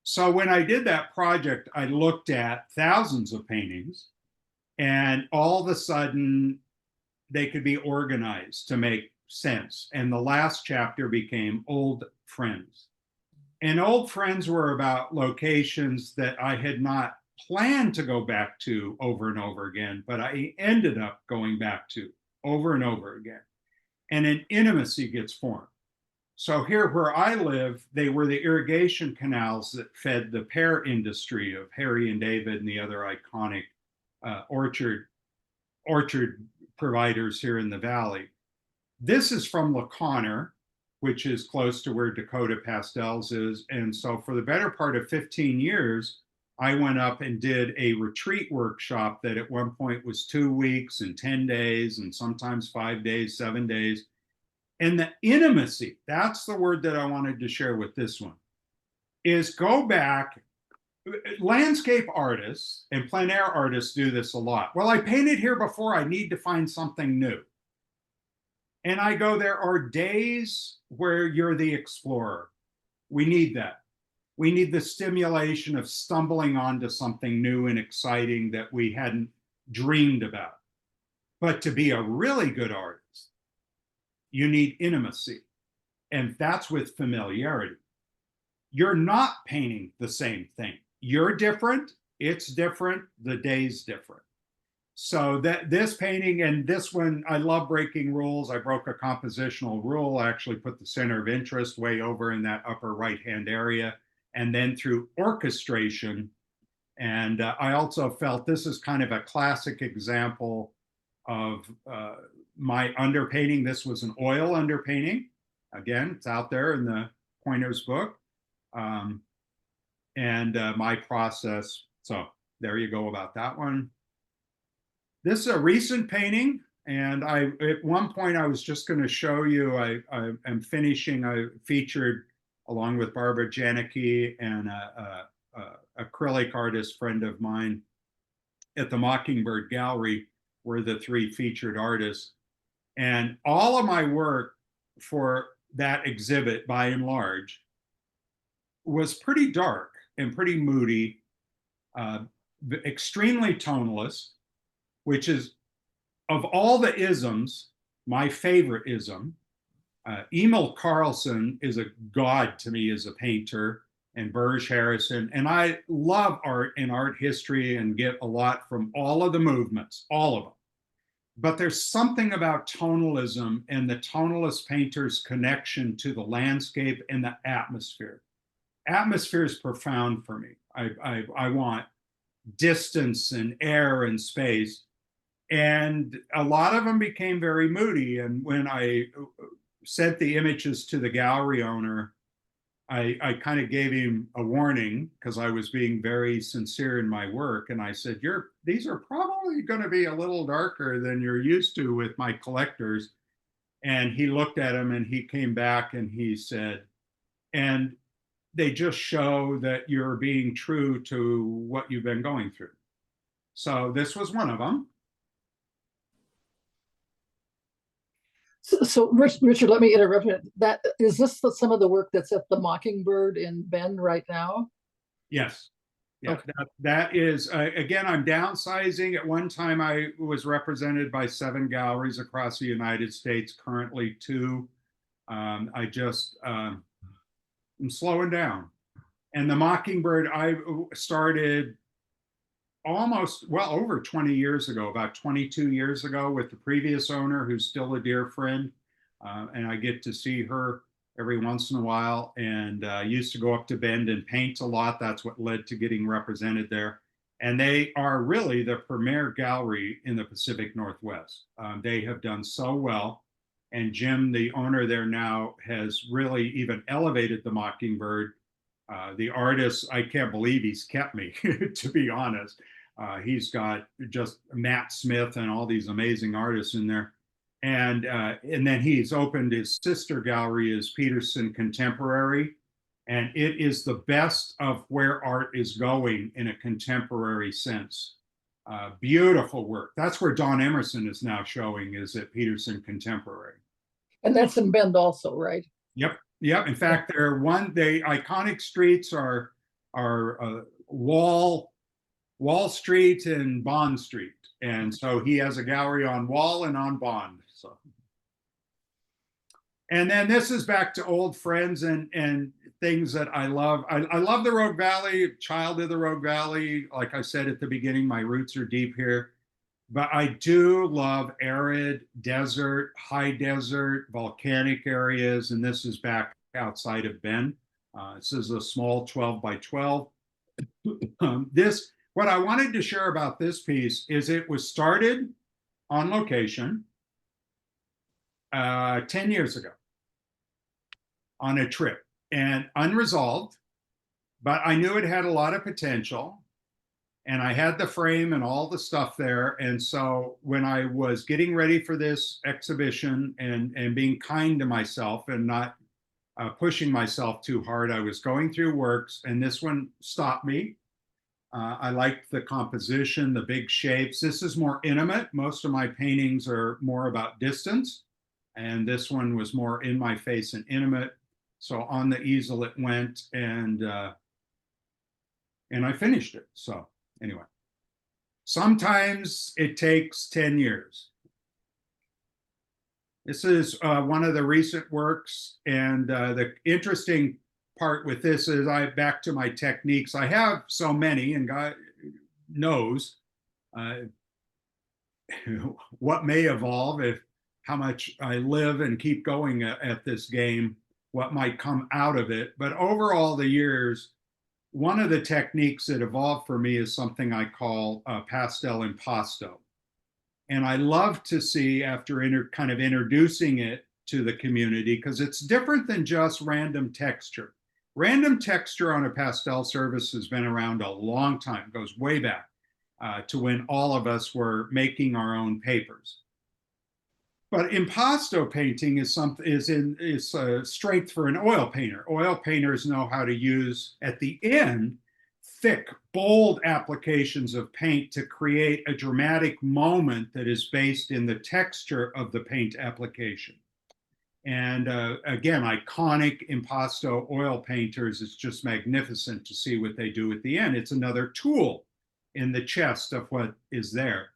So when I did that project, I looked at thousands of paintings, and all of a sudden they could be organized to make sense. And the last chapter became Old Friends. And Old Friends were about locations that I had not planned to go back to over and over again, but I ended up going back to over and over again. And an intimacy gets formed. So here where I live, they were the irrigation canals that fed the pear industry of Harry and David and the other iconic orchard providers here in the valley. This is from La Conner, which is close to where Dakota Pastels is. And so for the better part of 15 years, I went up and did a retreat workshop that at one point was 2 weeks and 10 days, and sometimes 5 days, 7 days. And the intimacy, that's the word that I wanted to share with this one, is go back. Landscape artists and plein air artists do this a lot. Well, I painted here before, I need to find something new. And I go, there are days where you're the explorer. We need that. We need the stimulation of stumbling onto something new and exciting that we hadn't dreamed about. But to be a really good artist, you need intimacy. And that's with familiarity. You're not painting the same thing. You're different, it's different, the day's different. So that this painting and this one, I love breaking rules. I broke a compositional rule. I actually put the center of interest way over in that upper right-hand area. And then through orchestration, and I also felt this is kind of a classic example of my underpainting. This was an oil underpainting. Again, it's out there in the Pointers book. And my process. So there you go about that one. This is a recent painting, and at one point I was just going to show you, I am finishing, I featured along with Barbara Janicki and a acrylic artist friend of mine at the Mockingbird Gallery, were the three featured artists. And all of my work for that exhibit, by and large, was pretty dark and pretty moody, extremely toneless, which is, of all the isms, my favorite ism. Emil Carlson is a god to me as a painter, and Burge Harrison. And I love art and art history and get a lot from all of the movements, all of them. But there's something about tonalism and the tonalist painter's connection to the landscape and the atmosphere. Atmosphere is profound for me. I want distance and air and space. And a lot of them became very moody. And when I sent the images to the gallery owner, I kind of gave him a warning because I was being very sincere in my work. And I said, these are probably going to be a little darker than you're used to with my collectors. And he looked at them and he came back and he said, and they just show that you're being true to what you've been going through. So this was one of them. So Richard, let me interrupt you. That is this some of the work that's at the Mockingbird in Bend right now? Yes. Yeah, Okay. that is, again, I'm downsizing. At one time, I was represented by 7 galleries across the United States, currently 2. I'm slowing down. And the Mockingbird, I started over 20 years ago, about 22 years ago, with the previous owner, who's still a dear friend. And I get to see her every once in a while, and used to go up to Bend and paint a lot. That's what led to getting represented there. And they are really the premier gallery in the Pacific Northwest. They have done so well. And Jim, the owner there now, has really even elevated the Mockingbird. The artist, I can't believe he's kept me, to be honest. He's got just Matt Smith and all these amazing artists in there. And then he's opened his sister gallery as Peterson Contemporary. And it is the best of where art is going in a contemporary sense. Beautiful work. That's where Don Emerson is now showing, is at Peterson Contemporary. And that's in Bend also, right? Yep. In fact, the iconic streets are Wall Street and Bond Street. And so he has a gallery on Wall and on Bond. So, and then this is back to old friends and things that I love. I love the Rogue Valley, child of the Rogue Valley. Like I said at the beginning, my roots are deep here. But I do love arid, desert, high desert, volcanic areas. And this is back outside of Bend. This is a small 12 by 12. What I wanted to share about this piece is it was started on location 10 years ago on a trip, and unresolved, but I knew it had a lot of potential. And I had the frame and all the stuff there. And so when I was getting ready for this exhibition and being kind to myself and not pushing myself too hard, I was going through works, and this one stopped me. I liked the composition, the big shapes. This is more intimate. Most of my paintings are more about distance, and this one was more in my face and intimate. So on the easel it went, and I finished it. So anyway, sometimes it takes 10 years. This is one of the recent works, and the interesting part with this is back to my techniques. I have so many, and God knows what may evolve, if how much I live and keep going at this game, what might come out of it. But over all the years, one of the techniques that evolved for me is something I call Pastel Impasto. And I love to see, after kind of introducing it to the community, because it's different than just random texture. Random texture on a pastel service has been around a long time, goes way back to when all of us were making our own papers. But impasto painting is strength for an oil painter. Oil painters know how to use, at the end, thick, bold applications of paint to create a dramatic moment that is based in the texture of the paint application. And again, iconic impasto oil painters, it's just magnificent to see what they do at the end. It's another tool in the chest of what is there.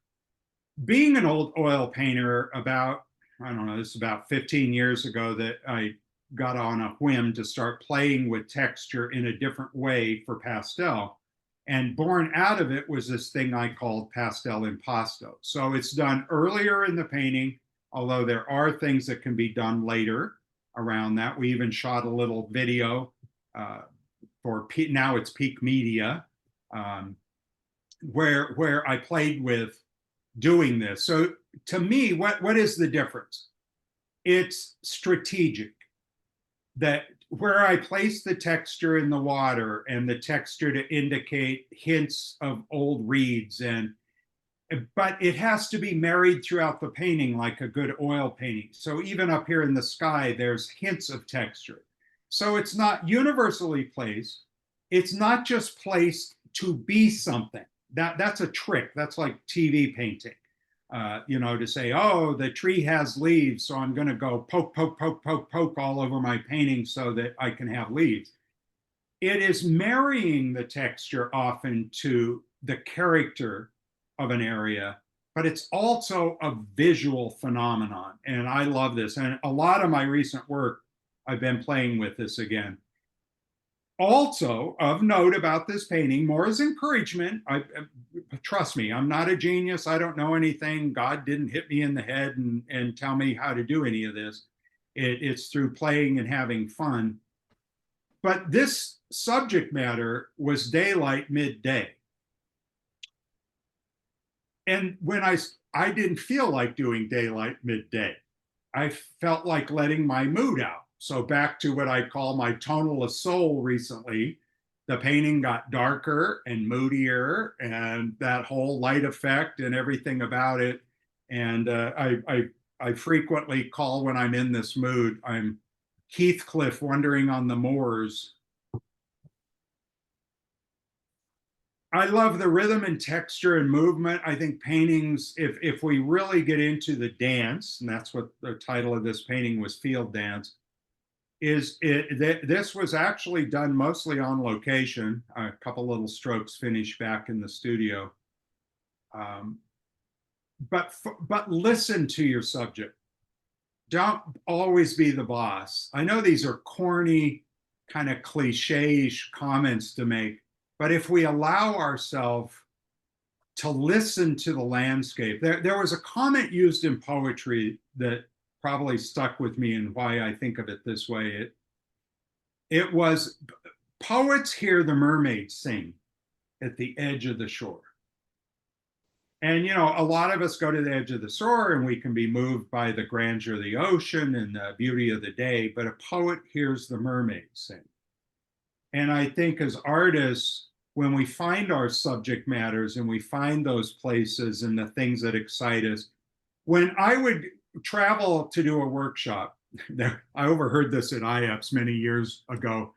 Being an old oil painter, about, I don't know, this is about 15 years ago that I got on a whim to start playing with texture in a different way for pastel. And born out of it was this thing I called Pastel Impasto. So it's done earlier in the painting, although there are things that can be done later around that. We even shot a little video for, now it's Peak Media, where I played with doing this. So to me, what is the difference? It's strategic. That where I place the texture in the water and the texture to indicate hints of old reeds, but it has to be married throughout the painting like a good oil painting. So even up here in the sky, there's hints of texture. So it's not universally placed. It's not just placed to be something. That's a trick. That's like TV painting. You know, to say, oh, the tree has leaves, so I'm going to go poke, poke, poke, poke, poke all over my painting so that I can have leaves. It is marrying the texture often to the character of an area, but it's also a visual phenomenon. And I love this. And a lot of my recent work, I've been playing with this again. Also, of note about this painting, more as encouragement. Trust me, I'm not a genius. I don't know anything. God didn't hit me in the head and tell me how to do any of this. It's through playing and having fun. But this subject matter was daylight midday. And when I didn't feel like doing daylight midday, I felt like letting my mood out. So back to what I call my tonal soul recently, the painting got darker and moodier, and that whole light effect and everything about it. And I frequently call, when I'm in this mood, I'm Heathcliff wandering on the moors. I love the rhythm and texture and movement. I think paintings, if we really get into the dance, and that's what the title of this painting was, Field Dance, this was actually done mostly on location. A couple little strokes finished back in the studio. But listen to your subject. Don't always be the boss. I know these are corny, kind of cliche-ish comments to make, but if we allow ourselves to listen to the landscape, there was a comment used in poetry that probably stuck with me and why I think of it this way. It was, poets hear the mermaids sing at the edge of the shore. And, you know, a lot of us go to the edge of the shore and we can be moved by the grandeur of the ocean and the beauty of the day, but a poet hears the mermaids sing. And I think as artists, when we find our subject matters and we find those places and the things that excite us, when I would travel to do a workshop, I overheard this at IEPS many years ago,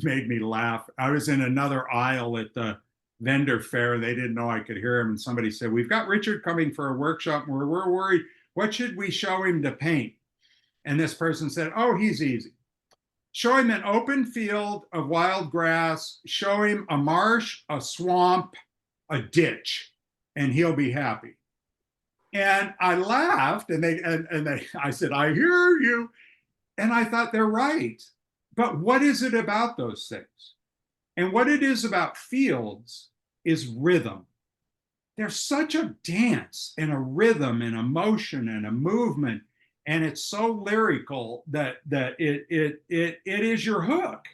made me laugh. I was in another aisle at the vendor fair. They didn't know I could hear him. And somebody said, we've got Richard coming for a workshop. And we're worried. What should we show him to paint? And this person said, oh, he's easy. Show him an open field of wild grass. Show him a marsh, a swamp, a ditch, and he'll be happy. And I laughed, and I said, I hear you. And I thought, they're right. But what is it about those things? And what it is about fields is rhythm. There's such a dance and a rhythm and a motion and a movement, and it's so lyrical that it is your hook.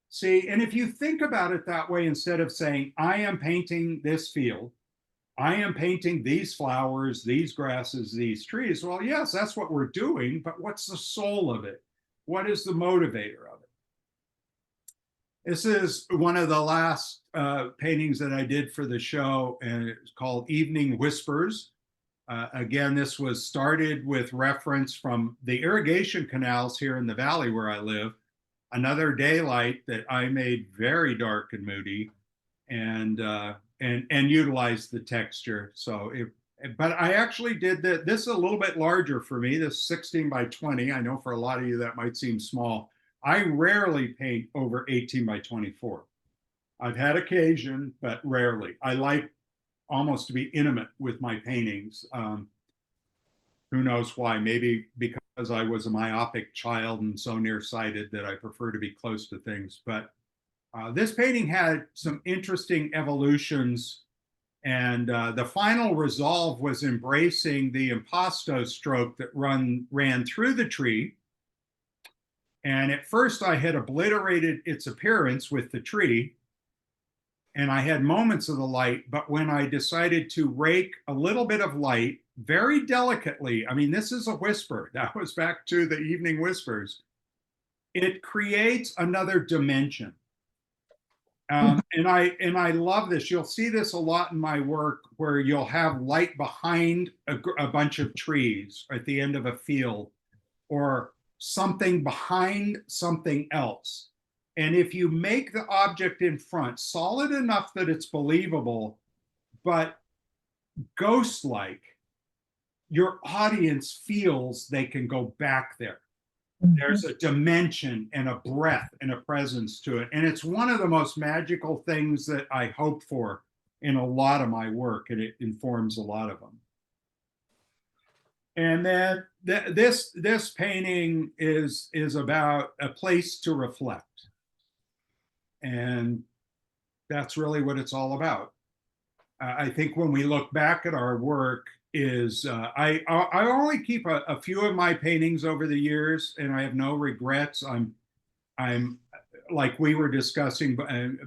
See, and if you think about it that way, instead of saying, I am painting this field, I am painting these flowers, these grasses, these trees. Well, yes, that's what we're doing, but what's the soul of it? What is the motivator of it? This is one of the last paintings that I did for the show, and it's called Evening Whispers. Again, this was started with reference from the irrigation canals here in the valley where I live. another daylight that I made very dark and moody, and utilized the texture. So but I actually did that. This is a little bit larger for me. This 16 by 20. I know for a lot of you that might seem small. I rarely paint over 18 by 24. I've had occasion, but rarely. I like almost to be intimate with my paintings. Who knows why? Maybe because I was a myopic child and so nearsighted that I prefer to be close to things. But this painting had some interesting evolutions, and the final resolve was embracing the impasto stroke that ran through the tree. And at first I had obliterated its appearance with the tree, and I had moments of the light, but when I decided to rake a little bit of light very delicately, I mean, this is a whisper, that was back to the evening whispers, it creates another dimension. And I love this. You'll see this a lot in my work, where you'll have light behind a bunch of trees at the end of a field, or something behind something else. And if you make the object in front solid enough that it's believable, but ghost-like, your audience feels they can go back there. There's a dimension and a breath and a presence to it. And it's one of the most magical things that I hope for in a lot of my work, and it informs a lot of them. And then this painting is about a place to reflect. And that's really what it's all about. I think when we look back at our work, I only keep a few of my paintings over the years, and I have no regrets. I'm like we were discussing,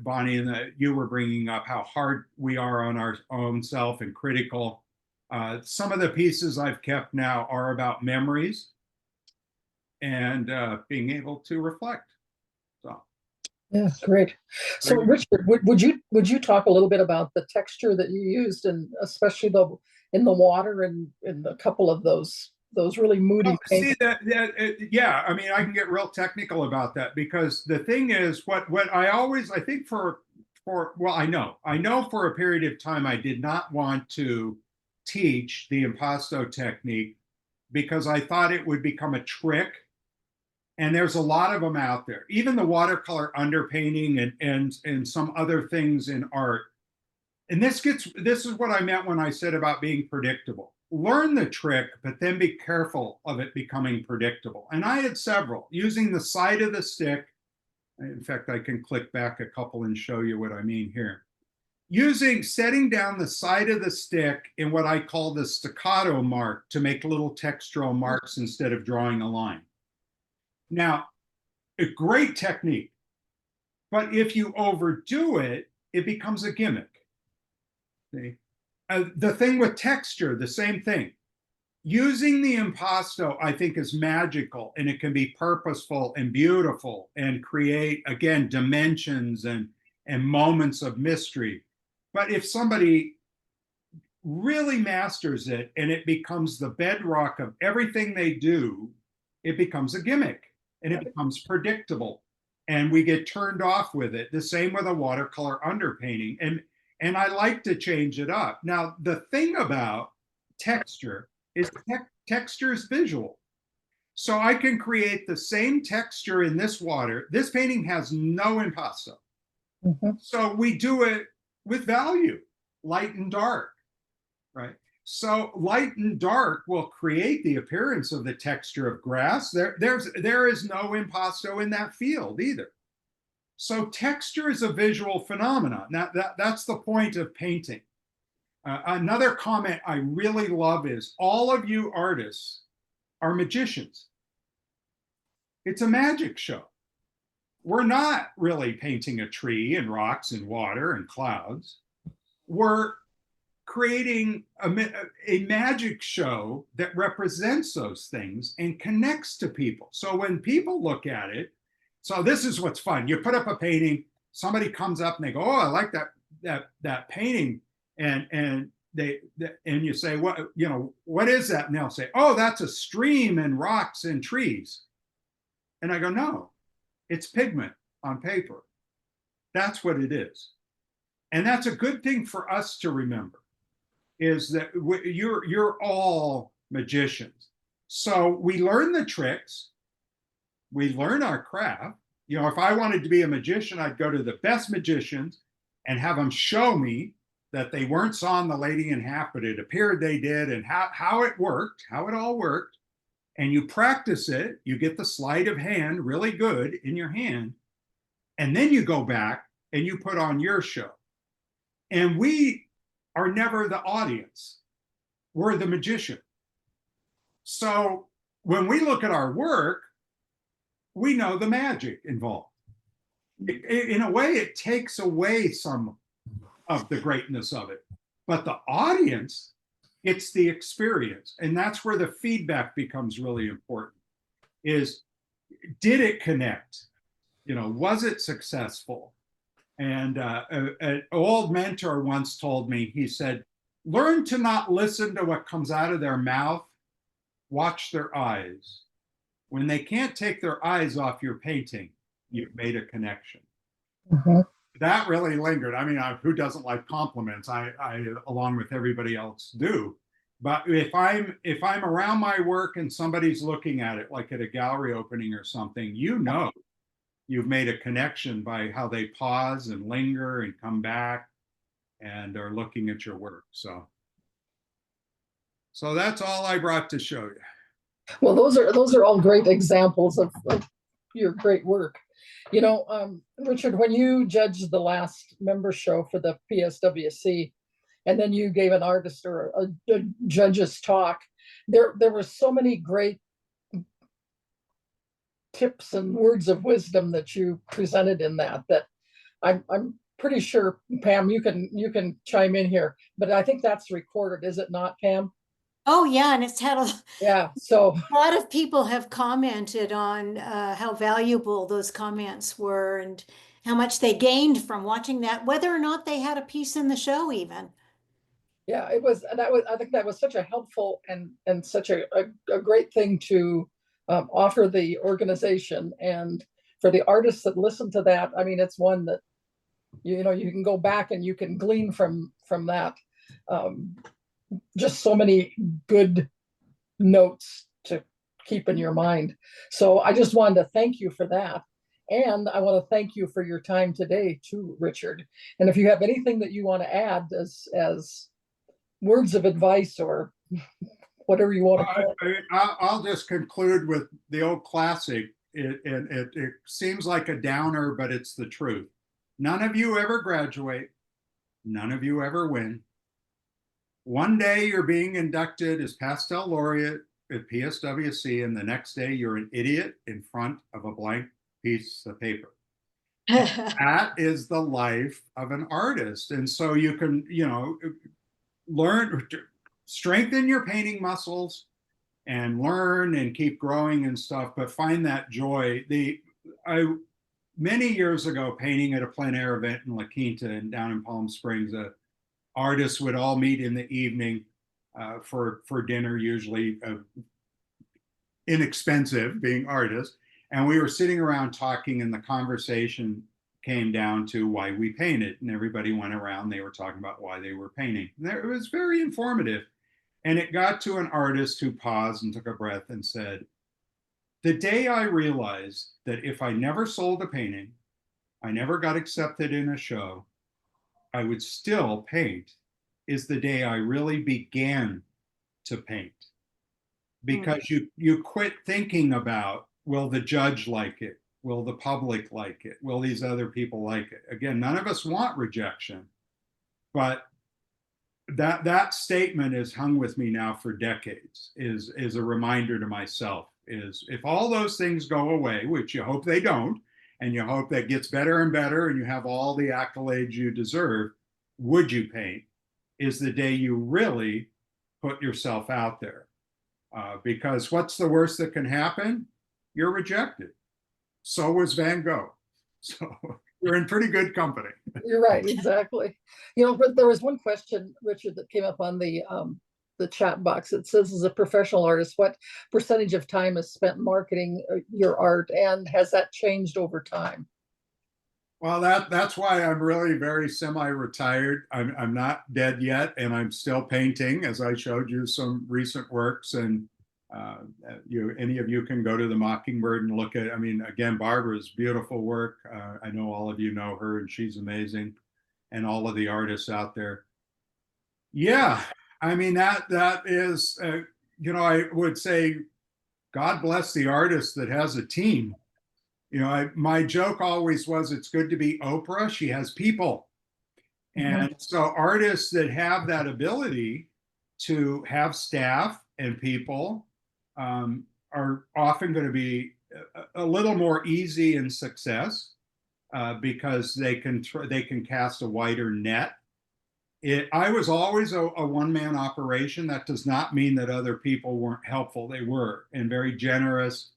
Bonnie, and you were bringing up how hard we are on our own self and critical. Some of the pieces I've kept now are about memories and being able to reflect. So. Yeah, great. So Richard, would you talk a little bit about the texture that you used, and especially in the water and in a couple of those really moody paintings? See yeah, I mean, I can get real technical about that, because the thing is, what I think well, I know for a period of time I did not want to teach the impasto technique, because I thought it would become a trick. And there's a lot of them out there, even the watercolor underpainting and some other things in art. And this is what I meant when I said about being predictable. Learn the trick, but then be careful of it becoming predictable. And I had several, using the side of the stick. In fact, I can click back a couple and show you what I mean here. Setting down the side of the stick in what I call the staccato mark to make little textural marks instead of drawing a line. Now, a great technique, but if you overdo it, it becomes a gimmick. See? The thing with texture, the same thing. Using the impasto, I think, is magical, and it can be purposeful and beautiful and create, again, dimensions and moments of mystery. But if somebody really masters it and it becomes the bedrock of everything they do, it becomes a gimmick. And it becomes predictable, and we get turned off with it. The same with a watercolor underpainting, and I like to change it up. Now, the thing about texture is texture is visual, so I can create the same texture in this water. This painting has no impasto, so we do it with value, light and dark, right? So light and dark will create the appearance of the texture of grass. There is no impasto in that field either. So texture is a visual phenomenon. That's the point of painting. Another comment I really love is, all of you artists are magicians. It's a magic show. We're not really painting a tree and rocks and water and clouds. We're creating a magic show that represents those things and connects to people. So when people look at it, so this is what's fun. You put up a painting, somebody comes up and they go, "Oh, I like that painting," and you say, what is that? And they'll say, "Oh, that's a stream and rocks and trees." And I go, "No, It's pigment on paper. That's what it is. And that's a good thing for us to remember, is that you're all magicians. So we learn the tricks, we learn our craft. You know, if I wanted to be a magician, I'd go to the best magicians and have them show me that they weren't sawing the lady in half, but it appeared they did, and how it worked, how it all worked. And you practice it, you get the sleight of hand really good in your hand, and then you go back and you put on your show. And we are never the audience, we're the magician. So when we look at our work, we know the magic involved. In a way, it takes away some of the greatness of it. But the audience, it's the experience. And that's where the feedback becomes really important, is, did it connect? You know, was it successful? And an old mentor once told me, he said, learn to not listen to what comes out of their mouth, watch their eyes. When they can't take their eyes off your painting, you've made a connection. Mm-hmm. That really lingered. I mean, who doesn't like compliments? I, along with everybody else, do. But if I'm around my work and somebody's looking at it, like at a gallery opening or something, you know, you've made a connection by how they pause and linger and come back and are looking at your work. So that's all I brought to show you. Well, those are all great examples of your great work. You know, Richard, when you judged the last member show for the PSWC, and then you gave an artist or a judge's talk, there were so many great tips and words of wisdom that you presented in that I'm pretty sure, Pam, you can chime in here, but I think that's recorded, is it not, Pam? Oh, yeah, and it's had so a lot of people have commented on how valuable those comments were and how much they gained from watching that, whether or not they had a piece in the show even. Yeah, I think that was such a helpful and such a great thing to offer the organization, and for the artists that listen to that. I mean, it's one that you know you can go back and you can glean from that. Just so many good notes to keep in your mind. So I just wanted to thank you for that. And I want to thank you for your time today too, Richard. And if you have anything that you want to add as words of advice or whatever you want to call it. I'll just conclude with the old classic. It seems like a downer, but it's the truth. None of you ever graduate. None of you ever win. One day you're being inducted as Pastel Laureate at PSWC, and the next day you're an idiot in front of a blank piece of paper. That is the life of an artist. And so you can, you know, learn, strengthen your painting muscles and learn and keep growing and stuff, but find that joy. Many years ago, painting at a plein air event in La Quinta and down in Palm Springs, artists would all meet in the evening for dinner, usually inexpensive, being artists. And we were sitting around talking, and the conversation came down to why we painted. And everybody went around, they were talking about why they were painting. It was very informative. And it got to an artist who paused and took a breath and said, the day I realized that if I never sold a painting, I never got accepted in a show, I would still paint, is the day I really began to paint. Because you quit thinking about, will the judge like it? Will the public like it? Will these other people like it? Again, none of us want rejection, but that statement has hung with me now for decades, is a reminder to myself, is if all those things go away, which you hope they don't, and you hope that gets better and better and you have all the accolades you deserve, would you paint? Is the day you really put yourself out there. Because what's the worst that can happen? You're rejected. So was Van Gogh. So you're in pretty good company. You're right, exactly. You know, but there was one question, Richard, that came up on the the chat box. It says, as a professional artist, what percentage of time is spent marketing your art, and has that changed over time? Well, that's why I'm really very semi-retired. I'm not dead yet, and I'm still painting, as I showed you some recent works. And any of you can go to the Mockingbird and look at. I mean, again, Barbara's beautiful work. I know all of you know her, and she's amazing, and all of the artists out there. Yeah, I mean that is, I would say, God bless the artist that has a team. My joke always was, it's good to be Oprah. She has people. And so artists that have that ability to have staff and people are often going to be a little more easy in success because they can cast a wider net. I was always a one-man operation. That does not mean that other people weren't helpful. They were, and very generous,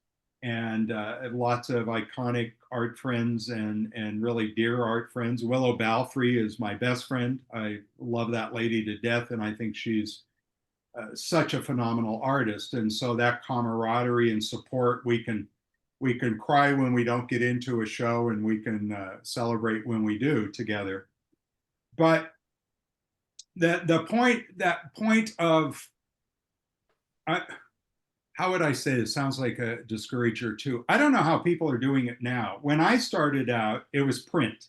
and lots of iconic art friends and really dear art friends. Willow Balfrey is my best friend. I love that lady to death, and I think she's such a phenomenal artist. And so that camaraderie and support, we can cry when we don't get into a show, and we can celebrate when we do together. But that point of, how would I say this? Sounds like a discourager too. I don't know how people are doing it now. When I started out, it was print.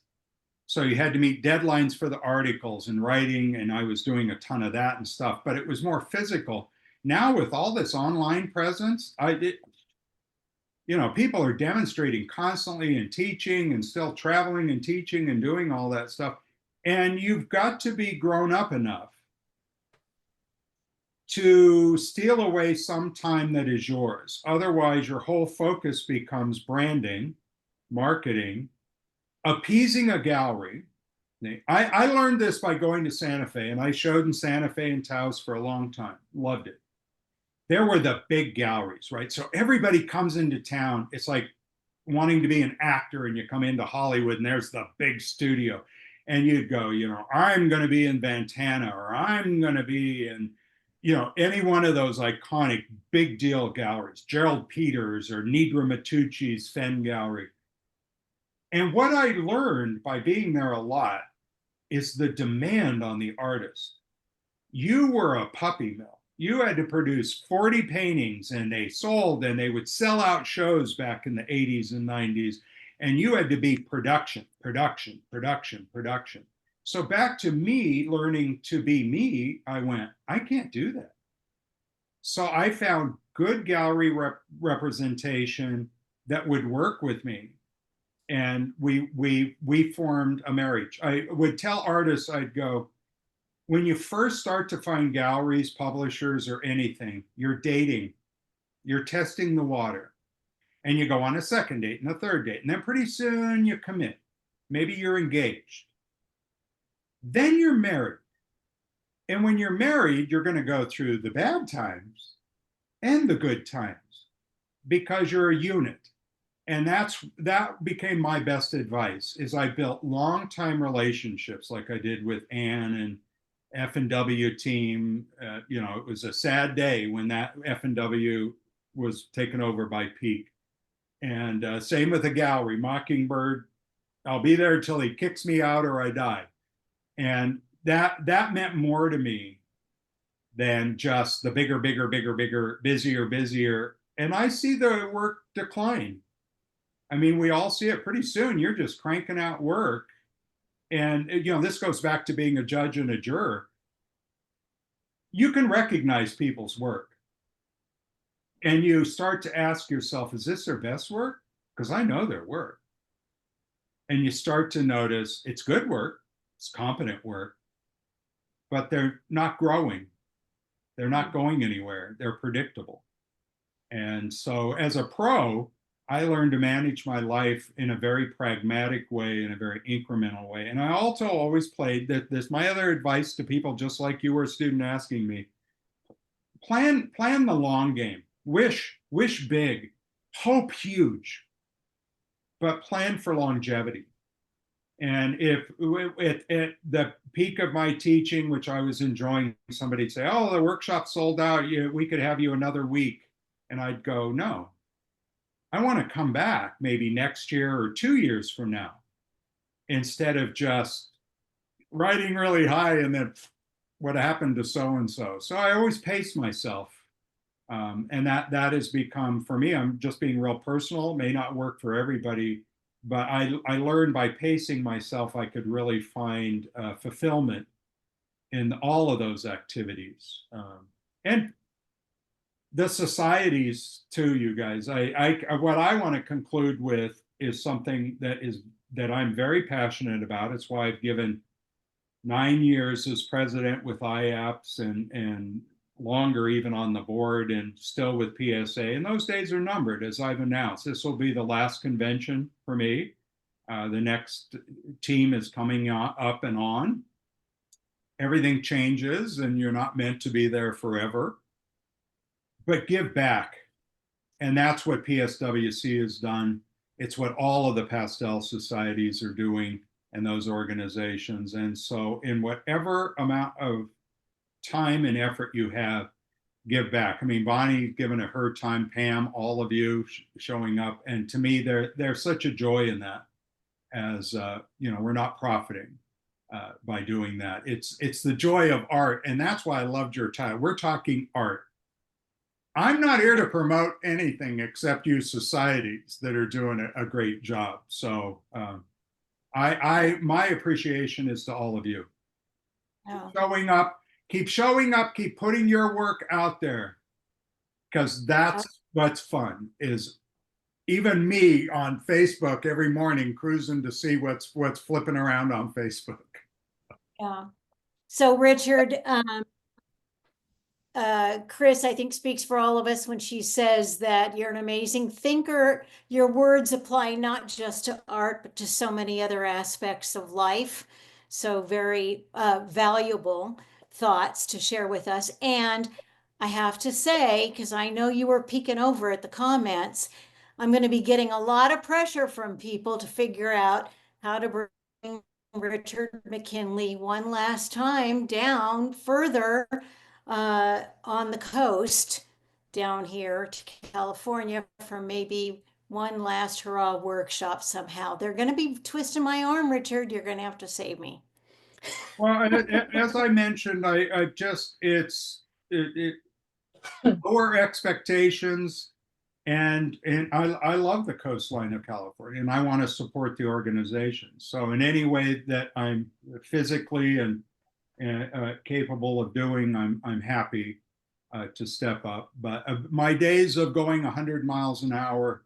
So you had to meet deadlines for the articles and writing, and I was doing a ton of that and stuff, but it was more physical. Now with all this online presence, people are demonstrating constantly and teaching and still traveling and teaching and doing all that stuff. And you've got to be grown up enough to steal away some time that is yours. Otherwise, your whole focus becomes branding, marketing, appeasing a gallery. I learned this by going to Santa Fe, and I showed in Santa Fe and Taos for a long time. Loved it. There were the big galleries, right? So everybody comes into town. It's like wanting to be an actor, and you come into Hollywood, and there's the big studio. And you'd go, I'm going to be in Ventana, or I'm going to be in, any one of those iconic big deal galleries, Gerald Peters or Nidra Matucci's Fenn Gallery. And what I learned by being there a lot is the demand on the artist. You were a puppy mill. You had to produce 40 paintings, and they sold, and they would sell out shows back in the 80s and 90s. And you had to be production. So back to me learning to be me, I went, I can't do that. So I found good gallery representation that would work with me. And we formed a marriage. I would tell artists, I'd go, when you first start to find galleries, publishers, or anything, you're dating, you're testing the water. And you go on a second date and a third date. And then pretty soon you commit. Maybe you're engaged. Then you're married. And when you're married, you're going to go through the bad times and the good times because you're a unit. And that became my best advice, is I built long-time relationships like I did with Anne and F&W team. It was a sad day when that F&W was taken over by Peak. And same with the gallery, Mockingbird. I'll be there until he kicks me out or I die. And that meant more to me than just the bigger, busier. And I see the work decline. I mean, we all see it pretty soon. You're just cranking out work. And, this goes back to being a judge and a juror. You can recognize people's work. And you start to ask yourself, is this their best work? Because I know their work. And you start to notice it's good work, it's competent work, but they're not growing. They're not going anywhere. They're predictable. And so as a pro, I learned to manage my life in a very pragmatic way, in a very incremental way. And I also always played that. This my other advice to people, just like you were a student asking me, plan the long game. Wish big, hope huge, but plan for longevity. And if at the peak of my teaching, which I was enjoying, somebody'd say, "Oh, the workshop sold out. We could have you another week." And I'd go, "No, I want to come back maybe next year or 2 years from now, instead of just riding really high and then what happened to so and so." So I always pace myself. And that has become, for me, I'm just being real personal, may not work for everybody, but I learned by pacing myself, I could really find fulfillment in all of those activities. And the societies too, you guys. What I want to conclude with is something that I'm very passionate about. It's why I've given 9 years as president with IAPS and longer even on the board and still with PSA. And those days are numbered, as I've announced. This will be the last convention for me. The next team is coming up and on. Everything changes and you're not meant to be there forever. But give back. And that's what PSWC has done. It's what all of the pastel societies are doing and those organizations. And so in whatever amount of time and effort you have, give back. I mean, Bonnie given it her time, Pam, all of you showing up. And to me, there's such a joy in that, as we're not profiting by doing that. It's the joy of art. And that's why I loved your title. We're talking art. I'm not here to promote anything except you societies that are doing a great job. So my appreciation is to all of you. Oh. Showing up, keep putting your work out there, because that's what's fun. Is even me on Facebook every morning cruising to see what's flipping around on Facebook. Yeah. So Richard, Chris, I think, speaks for all of us when she says that you're an amazing thinker. Your words apply not just to art, but to so many other aspects of life. So very valuable thoughts to share with us. And I have to say, because I know you were peeking over at the comments, I'm going to be getting a lot of pressure from people to figure out how to bring Richard McKinley one last time down further on the coast down here to California for maybe one last hurrah workshop somehow. They're going to be twisting my arm, Richard. You're going to have to save me. Well, as I mentioned, it's lower expectations, and I love the coastline of California, and I want to support the organization. So in any way that I'm physically and capable of doing, I'm happy to step up. But my days of going 100 miles an hour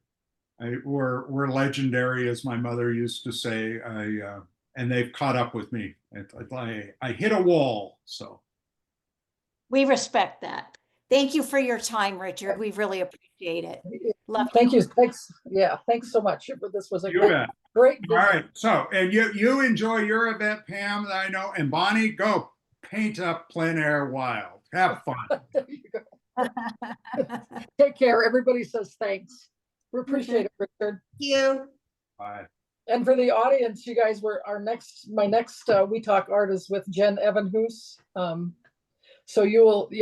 were legendary, as my mother used to say. And they've caught up with me. I hit a wall. So we respect that. Thank you for your time, Richard. We really appreciate it. Love Thank you. Thanks. Yeah, thanks so much. This was a great visit. All right. So, and you enjoy your event, Pam, I know, and Bonnie, go paint up plein air wild. Have fun. Take care. Everybody says thanks. We appreciate it, Richard. Thank you. Bye. And for the audience, you guys were my next We Talk Art is with Jen Evanhoose. So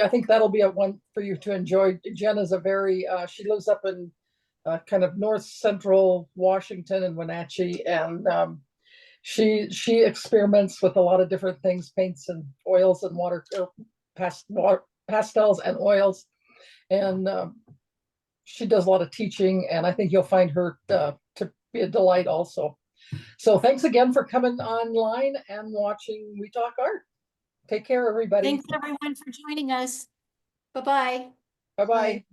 I think that'll be a one for you to enjoy. Jen is she lives up in kind of north central Washington and Wenatchee, and she experiments with a lot of different things, paints and oils and pastels and oils, and she does a lot of teaching, and I think you'll find her to be a delight also. So thanks again for coming online and watching We Talk Art. Take care, everybody. Thanks everyone for joining us. Bye-bye. Bye-bye.